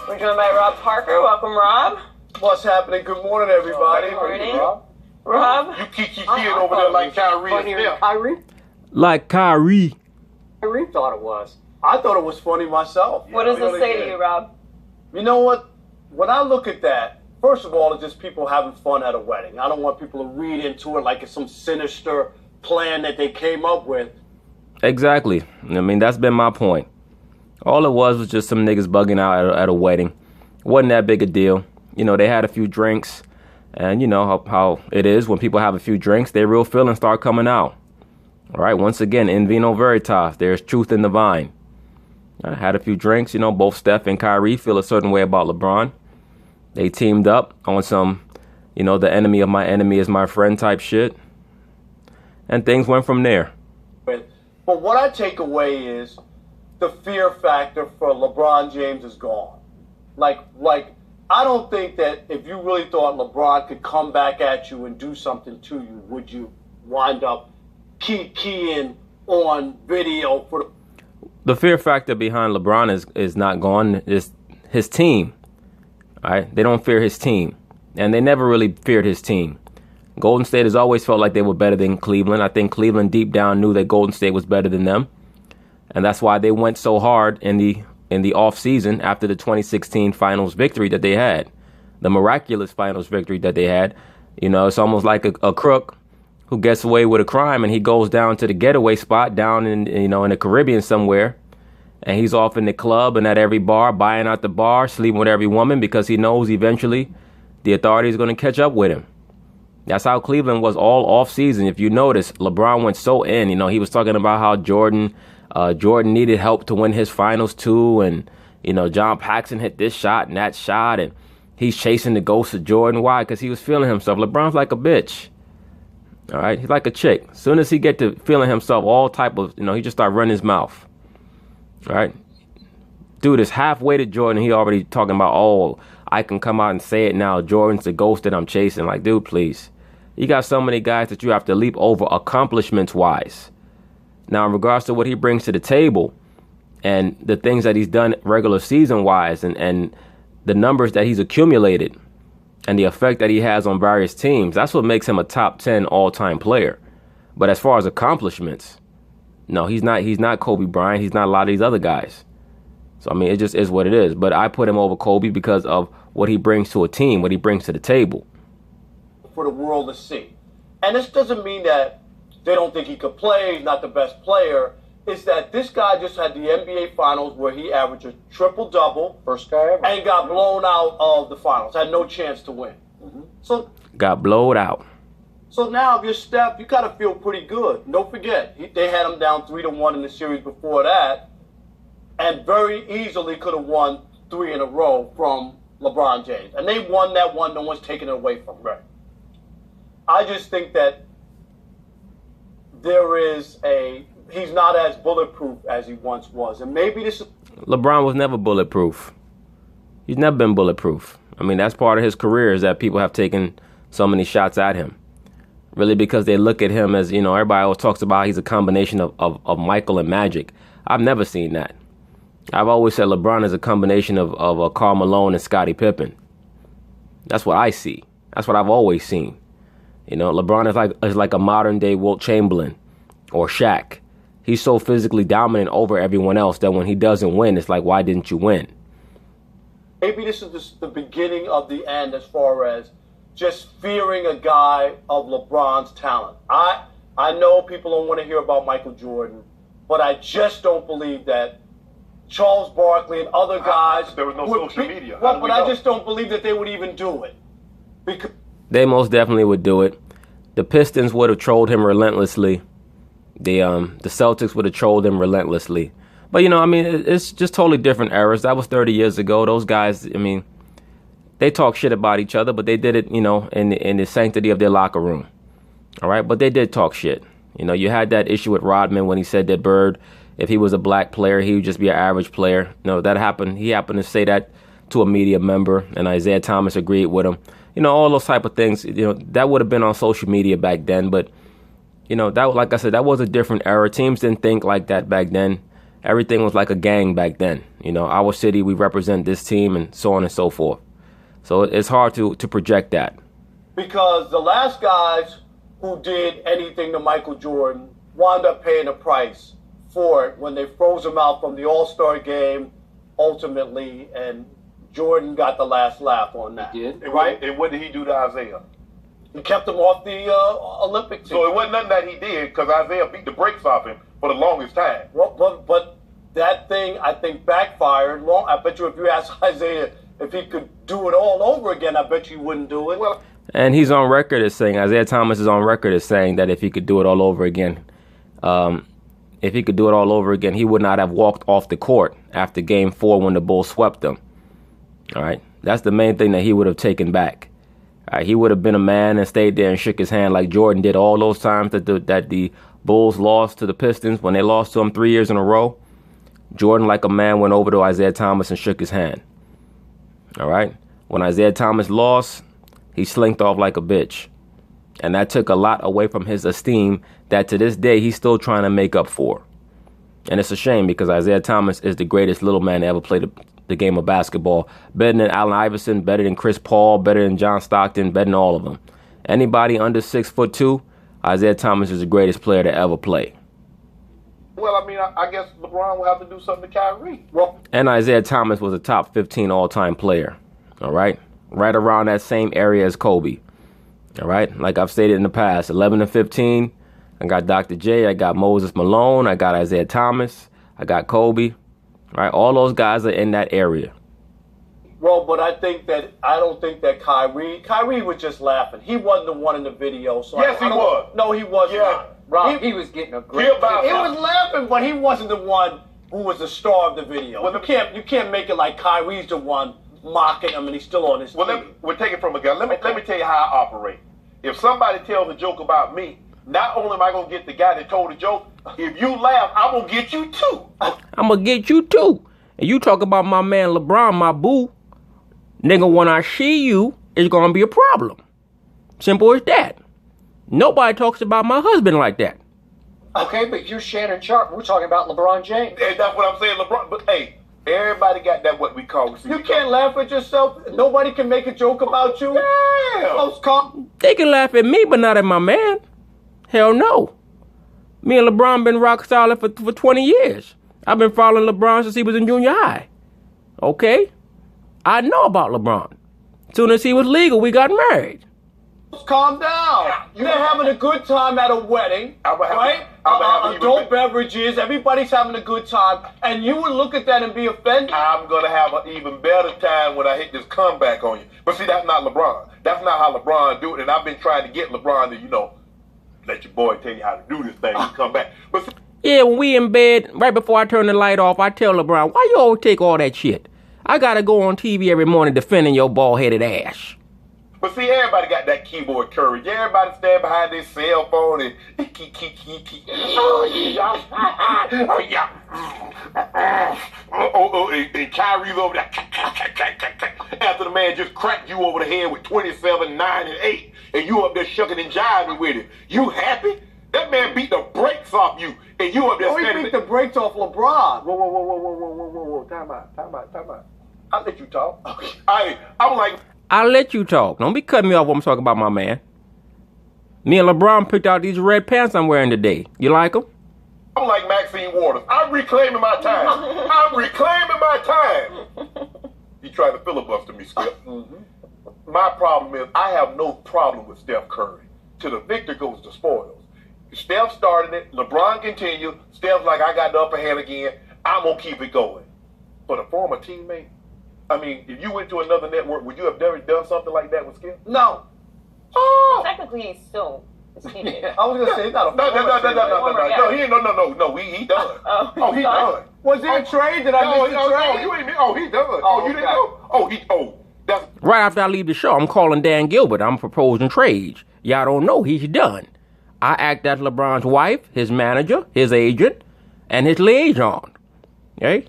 We're joined by Rob Parker. Welcome, Rob. What's happening? Good morning, everybody. Good morning. Rob. Rob. You keep your kid over there like Kyrie and Funnier than Steph. Kyrie? Like Kyrie. Kyrie thought it was. I thought it was funny myself. What does Really this say did. to you, Rob? You know what? When I look at that, first of all, it's just people having fun at a wedding. I don't want people to read into it like it's some sinister plan that they came up with. Exactly. I mean, that's been my point. All it was just some niggas bugging out at a wedding. Wasn't that big a deal. You know, they had a few drinks. And you know how it is when people have a few drinks, their real feelings start coming out. All right, once again, in vino veritas, there's truth in the vine. I had a few drinks, both Steph and Kyrie feel a certain way about LeBron. They teamed up on some, the enemy of my enemy is my friend type shit. And things went from there. But what I take away is the fear factor for LeBron James is gone. Like I don't think that if you really thought LeBron could come back at you and do something to you, would you wind up keying on video for the fear factor behind LeBron is not gone. It's his team. All right, they don't fear his team, and they never really feared his team. Golden State has always felt like they were better than Cleveland. I think Cleveland deep down knew that Golden State was better than them, and that's why they went so hard in the off season after the 2016 Finals victory that they had, the miraculous Finals victory that they had. It's almost like a crook who gets away with a crime and he goes down to the getaway spot down in in the Caribbean somewhere, and he's off in the club and at every bar, buying out the bar, sleeping with every woman because he knows eventually the authorities are going to catch up with him. That's how Cleveland was all off season. If you notice, LeBron went so in. He was talking about how Jordan needed help to win his finals too, and John Paxson hit this shot and that shot, and he's chasing the ghost of Jordan. Why? Because he was feeling himself. LeBron's like a bitch. All right, he's like a chick. As soon as he get to feeling himself, all type of, he just start running his mouth. All right, dude is halfway to Jordan. He already talking about, oh, I can come out and say it now. Jordan's the ghost that I'm chasing. Like, dude, please. You got so many guys that you have to leap over accomplishments wise. Now, in regards to what he brings to the table and the things that he's done regular season wise and the numbers that he's accumulated, and the effect that he has on various teams, that's what makes him a top 10 all-time player. But as far as accomplishments, no, he's not Kobe Bryant. He's not a lot of these other guys. So, I mean, it just is what it is. But I put him over Kobe because of what he brings to a team, what he brings to the table. For the world to see. And this doesn't mean that they don't think he could play, he's not the best player. It's that this guy just had the NBA Finals where he averaged a triple-double. First guy ever. And got blown out of the Finals. Had no chance to win. So Got blowed out. So now if you're Steph, you got to feel pretty good. Don't forget, they had him down 3-1 in the series before that. And very easily could have won 3 in a row from LeBron James. And they won that one. No one's taking it away from them. Right. I just think that he's not as bulletproof as he once was. And maybe this is... LeBron was never bulletproof. He's never been bulletproof. I mean, that's part of his career is that people have taken so many shots at him. Really because they look at him as, everybody always talks about he's a combination of Michael and Magic. I've never seen that. I've always said LeBron is a combination of Karl Malone and Scottie Pippen. That's what I see. That's what I've always seen. LeBron is like a modern day Wilt Chamberlain or Shaq. He's so physically dominant over everyone else that when he doesn't win, it's like, why didn't you win? Maybe this is the beginning of the end as far as just fearing a guy of LeBron's talent. I know people don't want to hear about Michael Jordan, but I just don't believe that Charles Barkley and other guys... There was no social media. Well, but I just don't believe that they would even do it. Because they most definitely would do it. The Pistons would have trolled him relentlessly. The Celtics would have trolled him relentlessly. But, it's just totally different eras. That was 30 years ago. Those guys, they talk shit about each other, but they did it, in the sanctity of their locker room. All right? But they did talk shit. You had that issue with Rodman when he said that Bird, if he was a black player, he would just be an average player. That happened. He happened to say that to a media member, and Isaiah Thomas agreed with him. All those type of things, that would have been on social media back then. But, that, like I said, that was a different era. Teams didn't think like that back then. Everything was like a gang back then. Our city, we represent this team and so on and so forth. So it's hard to project that. Because the last guys who did anything to Michael Jordan wound up paying a price for it when they froze him out from the All-Star game, ultimately, and Jordan got the last laugh on that. He did. Right? And what did he do to Isaiah? He kept him off the Olympic team. So it wasn't nothing that he did because Isaiah beat the brakes off him for the longest time. Well, but that thing, I think, backfired. I bet you if you asked Isaiah if he could do it all over again, I bet you wouldn't do it. Well, and he's on record as saying, Isaiah Thomas is on record as saying that if he could do it all over again, he would not have walked off the court after Game 4 when the Bulls swept them. All right, that's the main thing that he would have taken back. All right, he would have been a man and stayed there and shook his hand like Jordan did all those times that the Bulls lost to the Pistons when they lost to him 3 years in a row. Jordan, like a man, went over to Isaiah Thomas and shook his hand. All right, when Isaiah Thomas lost, he slinked off like a bitch. And that took a lot away from his esteem that to this day he's still trying to make up for. And it's a shame because Isaiah Thomas is the greatest little man to ever play the game of basketball. Better than Allen Iverson, better than Chris Paul, better than John Stockton, better than all of them. Anybody under 6'2", Isaiah Thomas is the greatest player to ever play. Well, I guess LeBron will have to do something to Kyrie. And Isaiah Thomas was a top 15 all-time player. All right? Right around that same area as Kobe. All right? Like I've stated in the past, 11 and 15. I got Dr. J. I got Moses Malone. I got Isaiah Thomas. I got Kobe. All right? All those guys are in that area. Well, but I don't think that Kyrie was just laughing. He wasn't the one in the video. So yes, he was. No, he wasn't. Yeah. Rob, he was getting a great... He was laughing, but he wasn't the one who was the star of the video. Well, you can't make it like Kyrie's the one mocking him and he's still on his team. We'll take it from a guy. Let me tell you how I operate. If somebody tells a joke about me, not only am I going to get the guy that told the joke, if you laugh, I'm going to get you too. I'm going to get you too. And you talk about my man LeBron, my boo. Nigga, when I see you, it's going to be a problem. Simple as that. Nobody talks about my husband like that. Okay, but you're Shannon Sharp. We're talking about LeBron James. Hey, that's what I'm saying, LeBron. But hey, Everybody got that what we call. You can't laugh at yourself. Nobody can make a joke about you. Yeah. They can laugh at me, but not at my man. Hell no. Me and LeBron been rock solid for 20 years. I've been following LeBron since he was in junior high. Okay? I know about LeBron. Soon as he was legal, we got married. Calm down. You're having a good time at a wedding, right? Adult beverages, everybody's having a good time, and you would look at that and be offended? I'm going to have an even better time when I hit this comeback on you. But see, that's not LeBron. That's not how LeBron do it, and I've been trying to get LeBron to, let your boy tell you how to do this thing and come back. But see, yeah, when we in bed, right before I turn the light off, I tell LeBron, why you always take all that shit? I got to go on TV every morning defending your bald-headed ass. But see, everybody got that keyboard courage. Everybody stand behind their cell phone and and Kyrie's over there after the man just cracked you over the head with 27, 9, and 8, and you up there shucking and jiving with it. You happy? That man beat the brakes off you, and you up there standing. He beat the brakes off LeBron. Whoa. Time out. I'll let you talk. I'm like, I'll let you talk. Don't be cutting me off when I'm talking about my man. Me and LeBron picked out these red pants I'm wearing today. You like them? I'm like Maxine Waters. I'm reclaiming my time. You trying to filibuster me, Skip. My problem is I have no problem with Steph Curry. To the victor goes the spoils. Steph started it. LeBron continued. Steph's like, I got the upper hand again. I'm going to keep it going. But a former teammate, I mean, if you went to another network, would you have never done something like that with Skip? No. Oh, technically, he's still his teammate. I was gonna say he's not a No. He done. No, he done. Oh, He done. Was there a trade? Did I miss the trade? No, you ain't. Oh, he done. You didn't know? That's Right after I leave the show, I'm calling Dan Gilbert. I'm proposing trades. Y'all don't know he's done. I act as LeBron's wife, his manager, his agent, and his liaison. Okay?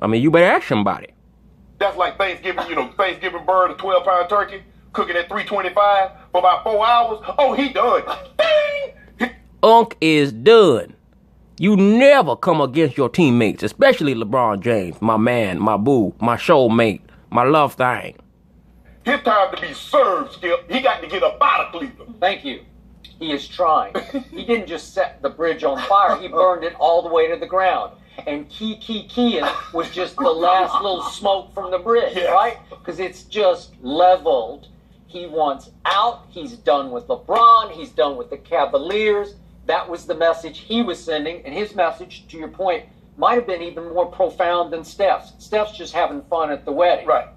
I mean, you better ask somebody. That's like Thanksgiving, Thanksgiving bird, a 12-pound turkey, cooking at 325 for about 4 hours. Oh, he done. Ding! Unc is done. You never come against your teammates, especially LeBron James, my man, my boo, my showmate, my love thing. His time to be served, Skip. He got to get up out of Cleveland. Thank you. He is trying. He didn't just set the bridge on fire. He burned it all the way to the ground. And keying was just the last little smoke from the bridge, Yes. right? Because it's just leveled. He wants out. He's done with LeBron. He's done with the Cavaliers. That was the message he was sending. And his message, to your point, might have been even more profound than Steph's. Steph's just having fun at the wedding. Right.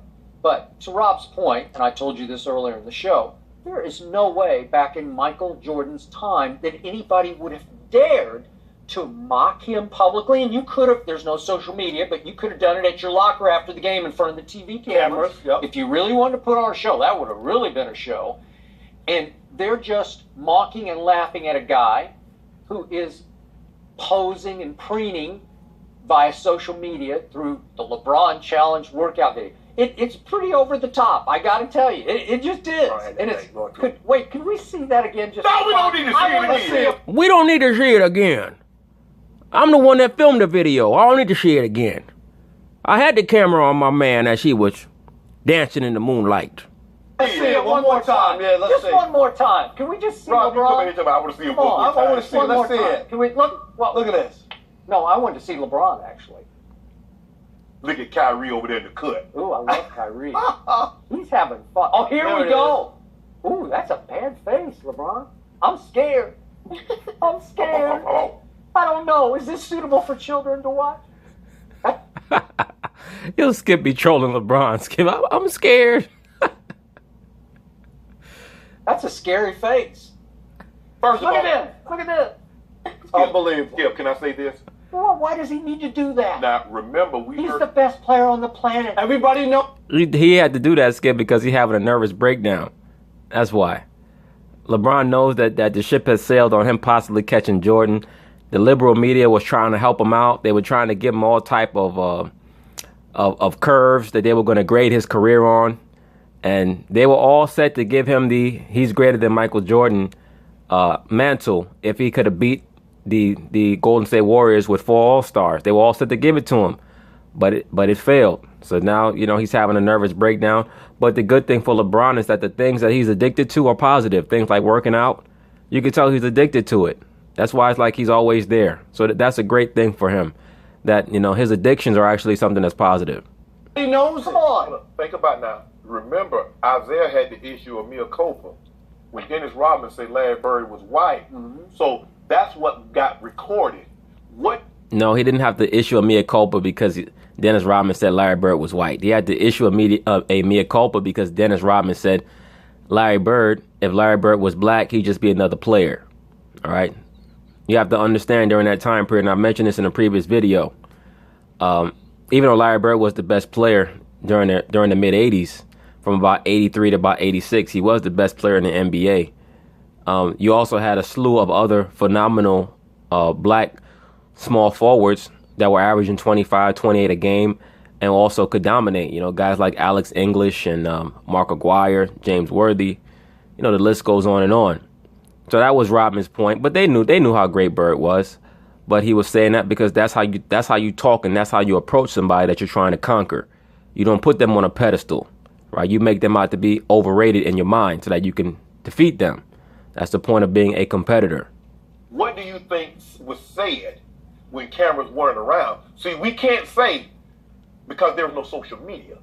But to Rob's point, and I told you this earlier in the show, there is no way back in Michael Jordan's time that anybody would have dared to mock him publicly. And you could have, there's no social media, but you could have done it at your locker after the game in front of the TV cameras. Yep. If you really wanted to put on a show, that would have really been a show. And they're just mocking and laughing at a guy who is posing and preening via social media through the LeBron Challenge workout video. It's pretty over the top. I got to tell you, it just is. And it's. Could we see that again? Just No, we don't need to see it again. We don't need to see it again. I'm the one that filmed the video. I don't need to see it again. I had the camera on my man as he was dancing in the moonlight. Let's see it one more time. Yeah, let's just see. one more time. Can we just see Rob, you come in LeBron? here, I want to see him Come on, one more I time. want to see it. One more Let's see time. it. Can we look? Well, Look at this. No, I wanted to see LeBron actually. Look at Kyrie over there in the cut. Ooh, I love Kyrie. He's having fun. Oh, here There we it go. Ooh, that's a bad face, LeBron. I'm scared. I'm scared. I don't know. Is this suitable for children to watch? You'll Skip be trolling LeBron. Skip, I'm scared. That's a scary face. First of Look all, at this. Look at this. Unbelievable. Skip, can I say this? Well, why does he need to do that? Now, remember, we He's heard... the best player on the planet. Everybody know. He had to do that, Skip, because he's having a nervous breakdown. That's why. LeBron knows that the ship has sailed on him possibly catching Jordan. The liberal media was trying to help him out. They were trying to give him all type of curves that they were going to grade his career on. And they were all set to give him the he's greater than Michael Jordan mantle if he could have beat the Golden State Warriors with 4 All-Stars. They were all set to give it to him. but it failed. So now, he's having a nervous breakdown. But the good thing for LeBron is that the things that he's addicted to are positive. Things like working out, you can tell he's addicted to it. That's why it's like he's always there. So that's a great thing for him, that, his addictions are actually something that's positive. He knows. Come on. Think about now. Remember, Isaiah had the issue of mea culpa when Dennis Rodman said Larry Bird was white. So that's what got recorded. No, he didn't have to issue a mea culpa because Dennis Rodman said Larry Bird was white. He had to issue a mea culpa because Dennis Rodman said Larry Bird, if Larry Bird was black, he'd just be another player. All right? You have to understand during that time period, and I mentioned this in a previous video, even though Larry Bird was the best player during the mid-'80s, from about 83 to about 86, he was the best player in the NBA. You also had a slew of other phenomenal black small forwards that were averaging 25, 28 a game and also could dominate. Guys like Alex English and Mark Aguirre, James Worthy. The list goes on and on. So that was Rodman's point. But they knew how great Bird was. But he was saying that because that's how you talk and that's how you approach somebody that you're trying to conquer. You don't put them on a pedestal, right? You make them out to be overrated in your mind so that you can defeat them. That's the point of being a competitor. What do you think was said when cameras weren't around? See, we can't say because there's no social media.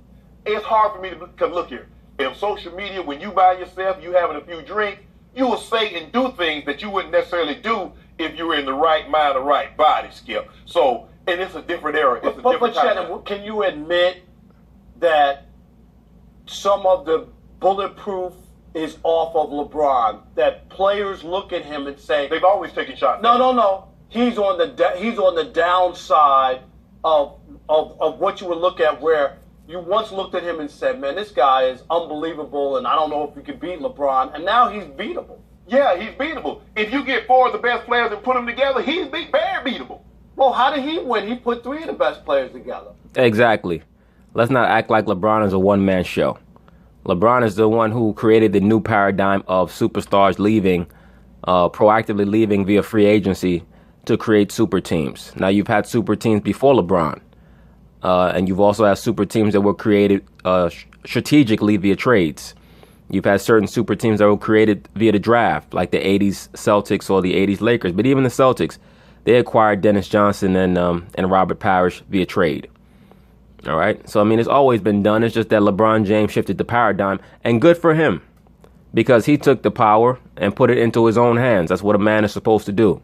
It's hard for me to, because look here, in social media, when you by yourself, you having a few drinks, you will say and do things that you wouldn't necessarily do if you were in the right mind or right body, Skip. So, and it's a different era. It's a different time. Shannon, can you admit that some of the bulletproof is off of LeBron? That players look at him and say they've always taken shots. No. He's on the downside of what you would look at, where you once looked at him and said, man, this guy is unbelievable, and I don't know if we could beat LeBron, and now he's beatable. Yeah, he's beatable. If you get four of the best players and put them together, he's very beatable. Well, how did he win? He put three of the best players together. Exactly. Let's not act like LeBron is a one-man show. LeBron is the one who created the new paradigm of superstars leaving, proactively leaving via free agency to create super teams. Now, you've had super teams before LeBron, and you've also had super teams that were created strategically via trades. You've had certain super teams that were created via the draft, like the 80s Celtics or the 80s Lakers. But even the Celtics, they acquired Dennis Johnson and Robert Parrish via trade. All right. So, I mean, it's always been done. It's just that LeBron James shifted the paradigm, and good for him, because he took the power and put it into his own hands. That's what a man is supposed to do.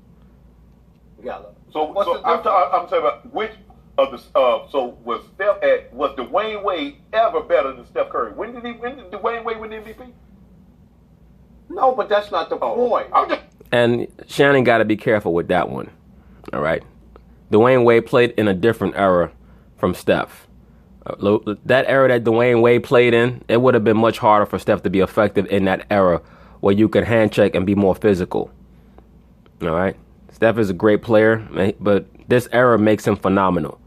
So I'm talking about which of the so was Dwayne Wade ever better than Steph Curry? When did Dwayne Wade win the MVP? No, but that's not the point. And Shannon got to be careful with that one. All right. Dwayne Wade played in a different era from Steph. That era that Dwayne Wade played in, it would have been much harder for Steph to be effective in that era where you could hand check and be more physical. All right. Steph is a great player, but this era makes him phenomenal.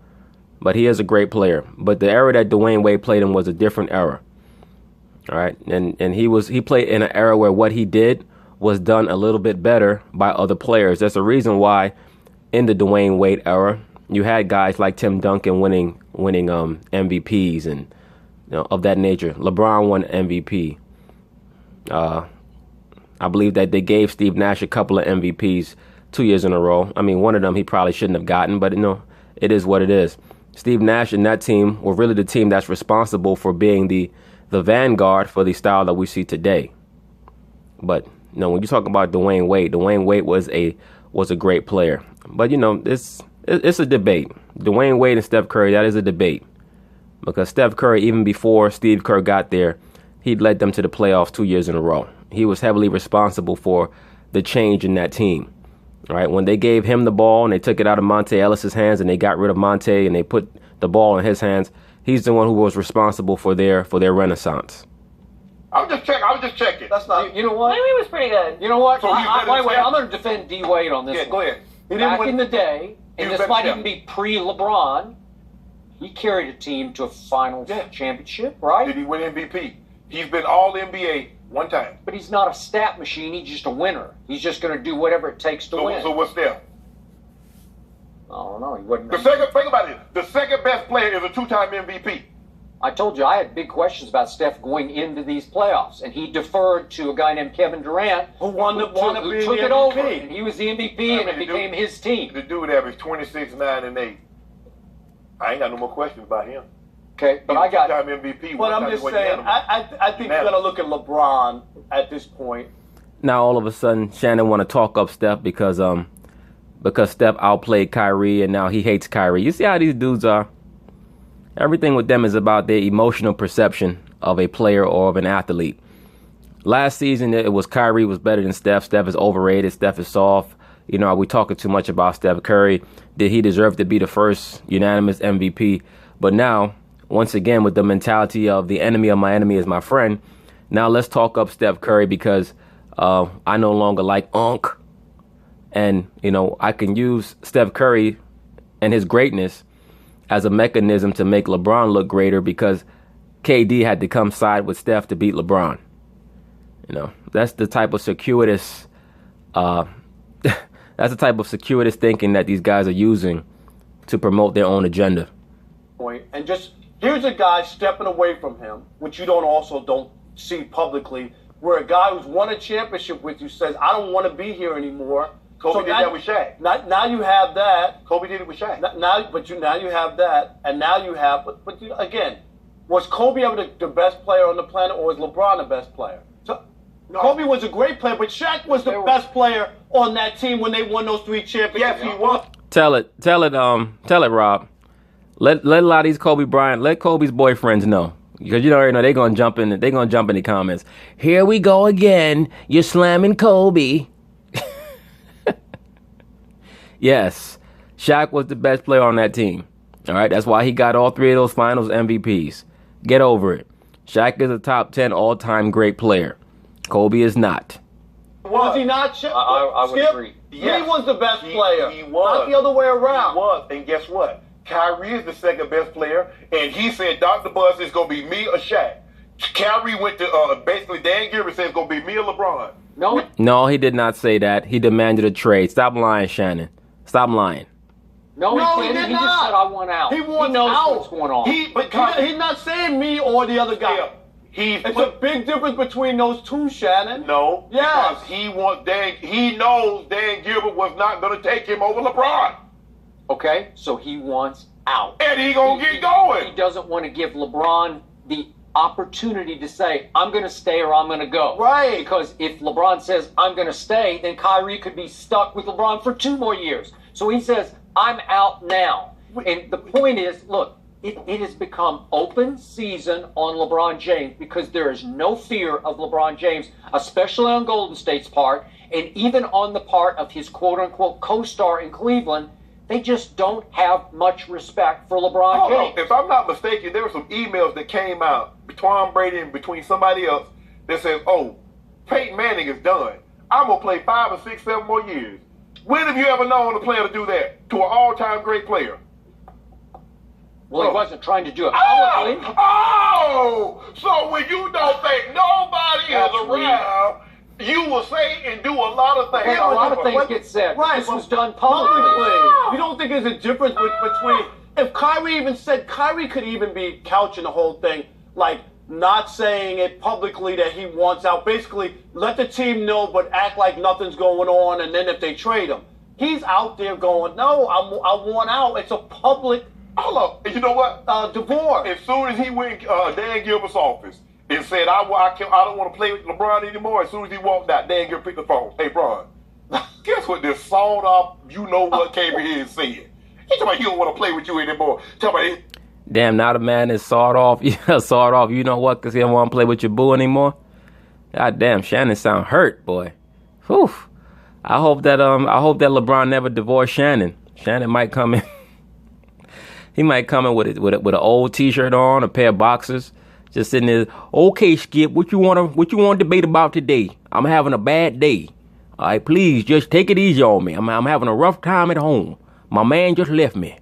But he is a great player. But the era that Dwayne Wade played in was a different era. All right. And he played in an era where what he did was done a little bit better by other players. That's a reason why in the Dwayne Wade era, you had guys like Tim Duncan winning MVPs and of that nature. LeBron won MVP. I believe that they gave Steve Nash a couple of MVPs 2 years in a row. I mean, one of them he probably shouldn't have gotten, but it is what it is. Steve Nash and that team were really the team that's responsible for being the vanguard for the style that we see today. But when you talk about Dwayne Wade was a great player. But it's a debate. Dwayne Wade and Steph Curry, that is a debate. Because Steph Curry, even before Steve Kerr got there, he'd led them to the playoffs 2 years in a row. He was heavily responsible for the change in that team. All right, when they gave him the ball and they took it out of Monte Ellis's hands and they got rid of Monte and they put the ball in his hands, he's the one who was responsible for their renaissance. I was just checking. That's not. You know what? Wade was pretty good. You know what? So I'm going to defend D. Wade on this. Yeah, go ahead. Back in the day, and this might even be pre-LeBron, he carried a team to a final championship, right? Did he win MVP? He's been all NBA one time. But he's not a stat machine. He's just a winner. He's just going to do whatever it takes to win. So what's Steph? don't know. He wasn't. Think about it. The second best player is a two-time MVP. I told you I had big questions about Steph going into these playoffs, and he deferred to a guy named Kevin Durant, who took it over, and he was the MVP, and it became his team. The dude averaged 26, 9, and 8. I ain't got no more questions about him. Okay, but I got two-time MVP. But I'm just saying, I think you got to look at LeBron at this point. Now all of a sudden, Shannon want to talk up Steph because Steph outplayed Kyrie, and now he hates Kyrie. You see how these dudes are? Everything with them is about their emotional perception of a player or of an athlete. Last season, it was Kyrie was better than Steph. Steph is overrated. Steph is soft. You know, are we talking too much about Steph Curry? Did he deserve to be the first unanimous MVP? But now, once again, with the mentality of the enemy of my enemy is my friend, now let's talk up Steph Curry because I no longer like Unk. And, you know, I can use Steph Curry and his greatness as a mechanism to make LeBron look greater because KD had to come side with Steph to beat LeBron. You know, that's the type of circuitous thinking that these guys are using to promote their own agenda. And just here's a guy stepping away from him, which you don't see publicly, where a guy who's won a championship with you says, "I don't want to be here anymore." Kobe did that with Shaq. Now you have that. Kobe did it with Shaq. Now you have that, and now you have. But again, was Kobe ever the best player on the planet, or was LeBron the best player? So, no. Kobe was a great player, but Shaq was the best player on that team when they won those 3 championships. Yes, he was. Tell it, Rob. Let a lot of these Kobe's boyfriends know. Because you already know they're gonna jump in the comments. Here we go again. You're slamming Kobe. Yes, Shaq was the best player on that team. All right, that's why he got all 3 of those finals MVPs. Get over it. Shaq is a top 10 all-time great player. Kobe is not. Was he not? I would agree. Yes. He was the best player. He was. Not the other way around. He was. And guess what? Kyrie is the second best player, and he said, Dr. Buzz, it's going to be me or Shaq. Kyrie went to, basically, Dan Gilbert said it's going to be me or LeBron. No, he did not say that. He demanded a trade. Stop lying, Shannon. Stop lying. No, he didn't. He just said, I want out. He wants knows out. What's going on. He's not saying me or the other guy. It's a big difference between those two, Shannon. No. Yes. Because he knows Dan Gilbert was not going to take him over LeBron. Okay, so he wants out. And he going to get going. He doesn't want to give LeBron the opportunity to say, I'm going to stay or I'm going to go. Right. Because if LeBron says, I'm going to stay, then Kyrie could be stuck with LeBron for 2 more years. So he says, I'm out now. And the point is, look, it has become open season on LeBron James because there is no fear of LeBron James, especially on Golden State's part, and even on the part of his quote-unquote co-star in Cleveland. They just don't have much respect for LeBron James. If I'm not mistaken, there were some emails that came out between Tom Brady and between somebody else that says, oh, Peyton Manning is done. I'm going to play 5 or 6, 7 more years. When have you ever known a player to do that to an all-time great player? Well, he wasn't trying to do it publicly. So when you don't think nobody is around, you will say and do a lot of things. A lot of things get said. Right, this was done publicly. You don't think there's a difference between... If Kyrie even said... Kyrie could even be couching the whole thing, like not saying it publicly that he wants out. Basically, let the team know, but act like nothing's going on, and then if they trade him. He's out there going, no, I want out. It's a public... Hold up. And you know what? Divorce. As soon as he went Dan Gilbert's office and said, I don't want to play with LeBron anymore, as soon as he walked out, Dan Gilbert picked the phone. Hey, Bron, guess what this sawed off, you know what came here and said? He talking about he don't want to play with you anymore. Damn, now the man is sawed off. Sawed off. You know what? Because he don't want to play with your boo anymore. God damn, Shannon sound hurt, boy. Whew. I hope that LeBron never divorced Shannon. Shannon might come in. He might come in with an old T-shirt on, a pair of boxers, just sitting there. Okay, Skip, what you want to debate about today? I'm having a bad day. All right, please just take it easy on me. I'm having a rough time at home. My man just left me.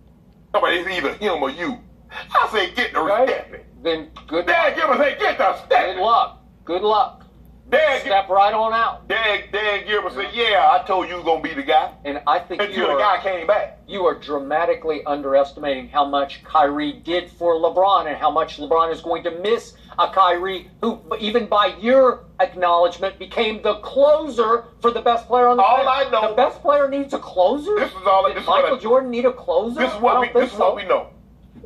It's either him or you. I say get the step. Then good. Dan Gilbert say get the step. Good luck. Good luck. Step right on out. Dan Gilbert said, "Yeah, I told you was gonna be the guy." And I think until the guy came back. You are dramatically underestimating how much Kyrie did for LeBron and how much LeBron is going to miss a Kyrie who, even by your acknowledgement, became the closer for the best player on the All team. I know, the best player needs a closer. This is all. Did Michael Jordan need a closer? This is what we know.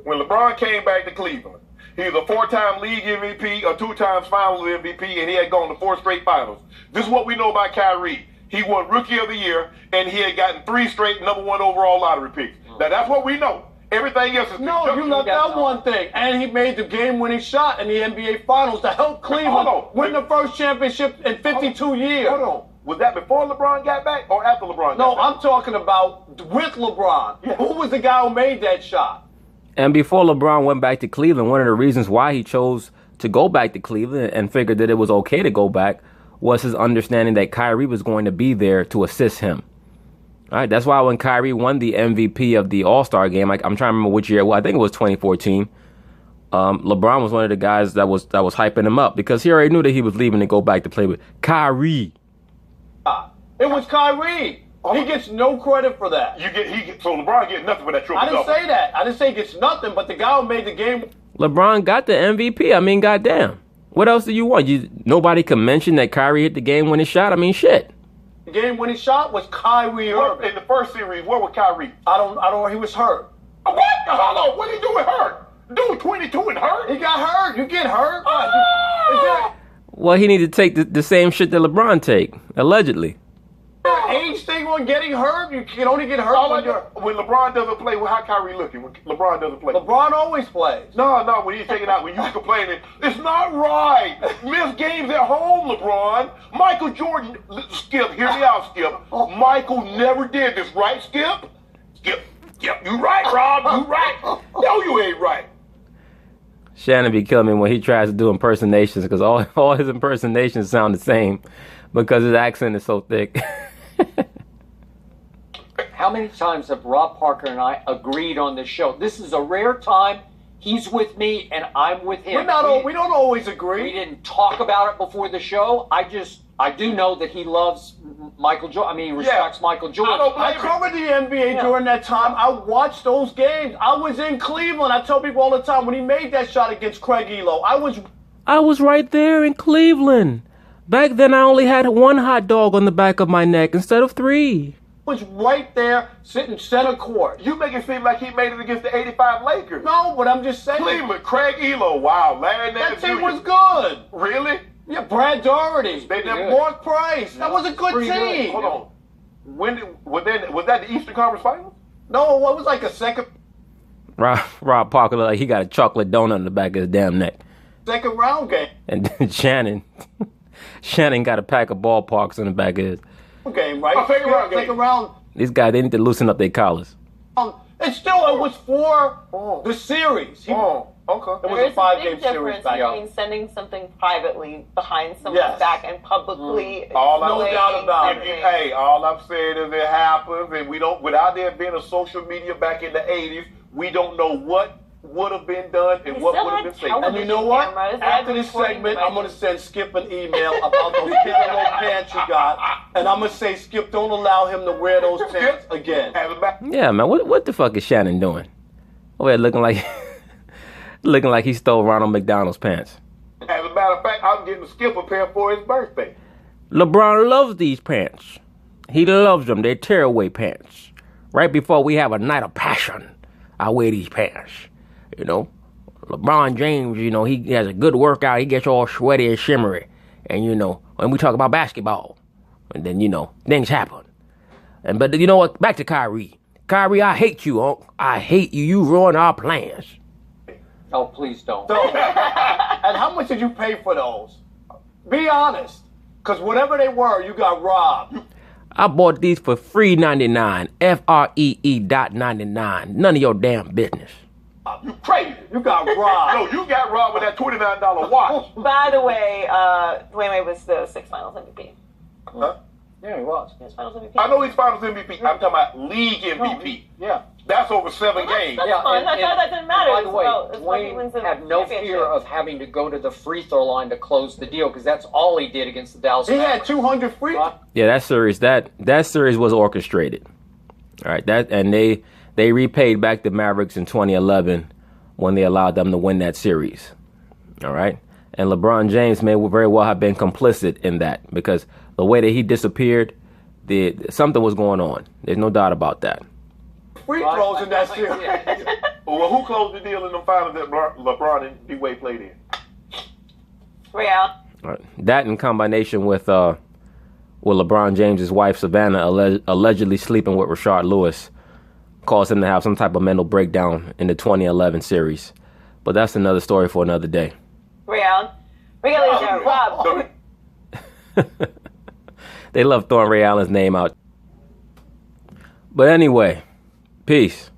When LeBron came back to Cleveland, he was a 4-time league MVP, a 2-time Finals MVP, and he had gone to 4 straight finals. This is what we know about Kyrie. He won Rookie of the Year, and he had gotten 3 straight #1 overall lottery picks. Now, that's what we know. Everything else is... No, you left out one thing. And he made the game-winning shot in the NBA Finals to help Cleveland win the first championship in 52 years. Hold on. Was that before LeBron got back or after LeBron got back? No, I'm talking about with LeBron. Yeah. Who was the guy who made that shot? And before LeBron went back to Cleveland, one of the reasons why he chose to go back to Cleveland and figured that it was okay to go back was his understanding that Kyrie was going to be there to assist him. All right, that's why when Kyrie won the MVP of the All-Star game, I'm trying to remember which year. Well, I think it was 2014. LeBron was one of the guys that was hyping him up because he already knew that he was leaving to go back to play with Kyrie. It was Kyrie. He gets no credit for that. So LeBron gets nothing for that triple. I didn't say that. I didn't say he gets nothing, but the guy who made the game. LeBron got the MVP. I mean, goddamn. What else do you want? Nobody can mention that Kyrie hit the game-winning shot. I mean, shit. The game-winning shot was Kyrie Irving. In the first series, where was Kyrie? I don't know. He was hurt. What? Hold on. What are you doing hurt? Dude, 22 and hurt? He got hurt. You get hurt. Well, he needed to take the same shit that LeBron take, allegedly. Age thing on getting hurt? You can only get hurt when LeBron doesn't play. Well, how Kyrie looking when LeBron doesn't play? LeBron always plays. No, when he's taking out, when you complaining, it's not right. Miss games at home, LeBron. Michael Jordan, Skip, hear me out, Skip. Michael never did this, right, Skip? Skip, you right, Rob, you right. No, you ain't right. Shannon be killing me when he tries to do impersonations because all his impersonations sound the same because his accent is so thick. How many times have Rob Parker and I agreed on this show? This is a rare time. He's with me and I'm with him. We don't always agree. We didn't talk about it before the show. I do know that he loves Michael Jordan. I mean, he respects Michael Jordan. I covered the NBA during that time. I watched those games. I was in Cleveland. I tell people all the time when he made that shot against Craig Elo, I was right there in Cleveland. Back then, I only had 1 hot dog on the back of my neck instead of 3. Was right there sitting center court. You make it seem like he made it against the 85 Lakers. No, but I'm just saying. Cleveland, Craig Elo, wow. Larry Nance That team was good. Really? Yeah, Brad Doherty. They did Mark Price. That was a good team. Hold on. Was that the Eastern Conference Finals? No, it was like a second. Rob Parker looked like he got a chocolate donut on the back of his damn neck. Second round game. And Shannon got a pack of ballparks on the back of his game, right? Second round. These guys, they need to loosen up their collars. It was for the series. Okay. It was a 5-game series back between sending something privately behind someone's back and publicly. No doubt about it. Hey, all I'm saying is it happens, and we don't. Without there being a social media back in the '80s, we don't know what would have been done and what would have been said. And you know what? After this segment, I'm going to send Skip an email about those camo pants you got, and I'm going to say, Skip, don't allow him to wear those pants again. Yeah, man. What the fuck is Shannon doing? Over here looking like he stole Ronald McDonald's pants. As a matter of fact, I'm getting Skip a pair for his birthday. LeBron loves these pants. He loves them. They're tearaway pants. Right before we have a night of passion, I wear these pants. You know, LeBron James, he has a good workout. He gets all sweaty and shimmery. And, when we talk about basketball, and then, things happen. But you know what? Back to Kyrie. Kyrie, I hate you, Unc. I hate you. You ruined our plans. Oh, please don't. And how much did you pay for those? Be honest. Because whatever they were, you got robbed. I bought these for $3.99. FREE.99. None of your damn business. You crazy. You got robbed. No, you got robbed with that $29 watch. By the way, Dwayne Wade was the 6th Finals MVP. Huh? Yeah, he was. He was Finals MVP. I know he's Finals MVP. I'm talking about league MVP. Yeah. That's over 7 games. That's fine. I thought that didn't matter. By the way, It's about he wins the Dwayne had no championship. fear of having to go to the free throw line to close the deal because that's all he did against the Dallas He had Mavericks. 200 free. Yeah, that series was orchestrated. All right, they repaid back the Mavericks in 2011 when they allowed them to win that series. All right, and LeBron James may very well have been complicit in that because the way that he disappeared, something was going on. There's no doubt about that. Free throws in that series. Well, who closed the deal in the finals that LeBron and D-Wade played in? Real. All right. That in combination with LeBron James' wife Savannah allegedly sleeping with Rashard Lewis caused him to have some type of mental breakdown in the 2011 series. But that's another story for another day. Real. We gotta leave Rob. They love throwing Ray Allen's name out. But anyway, peace.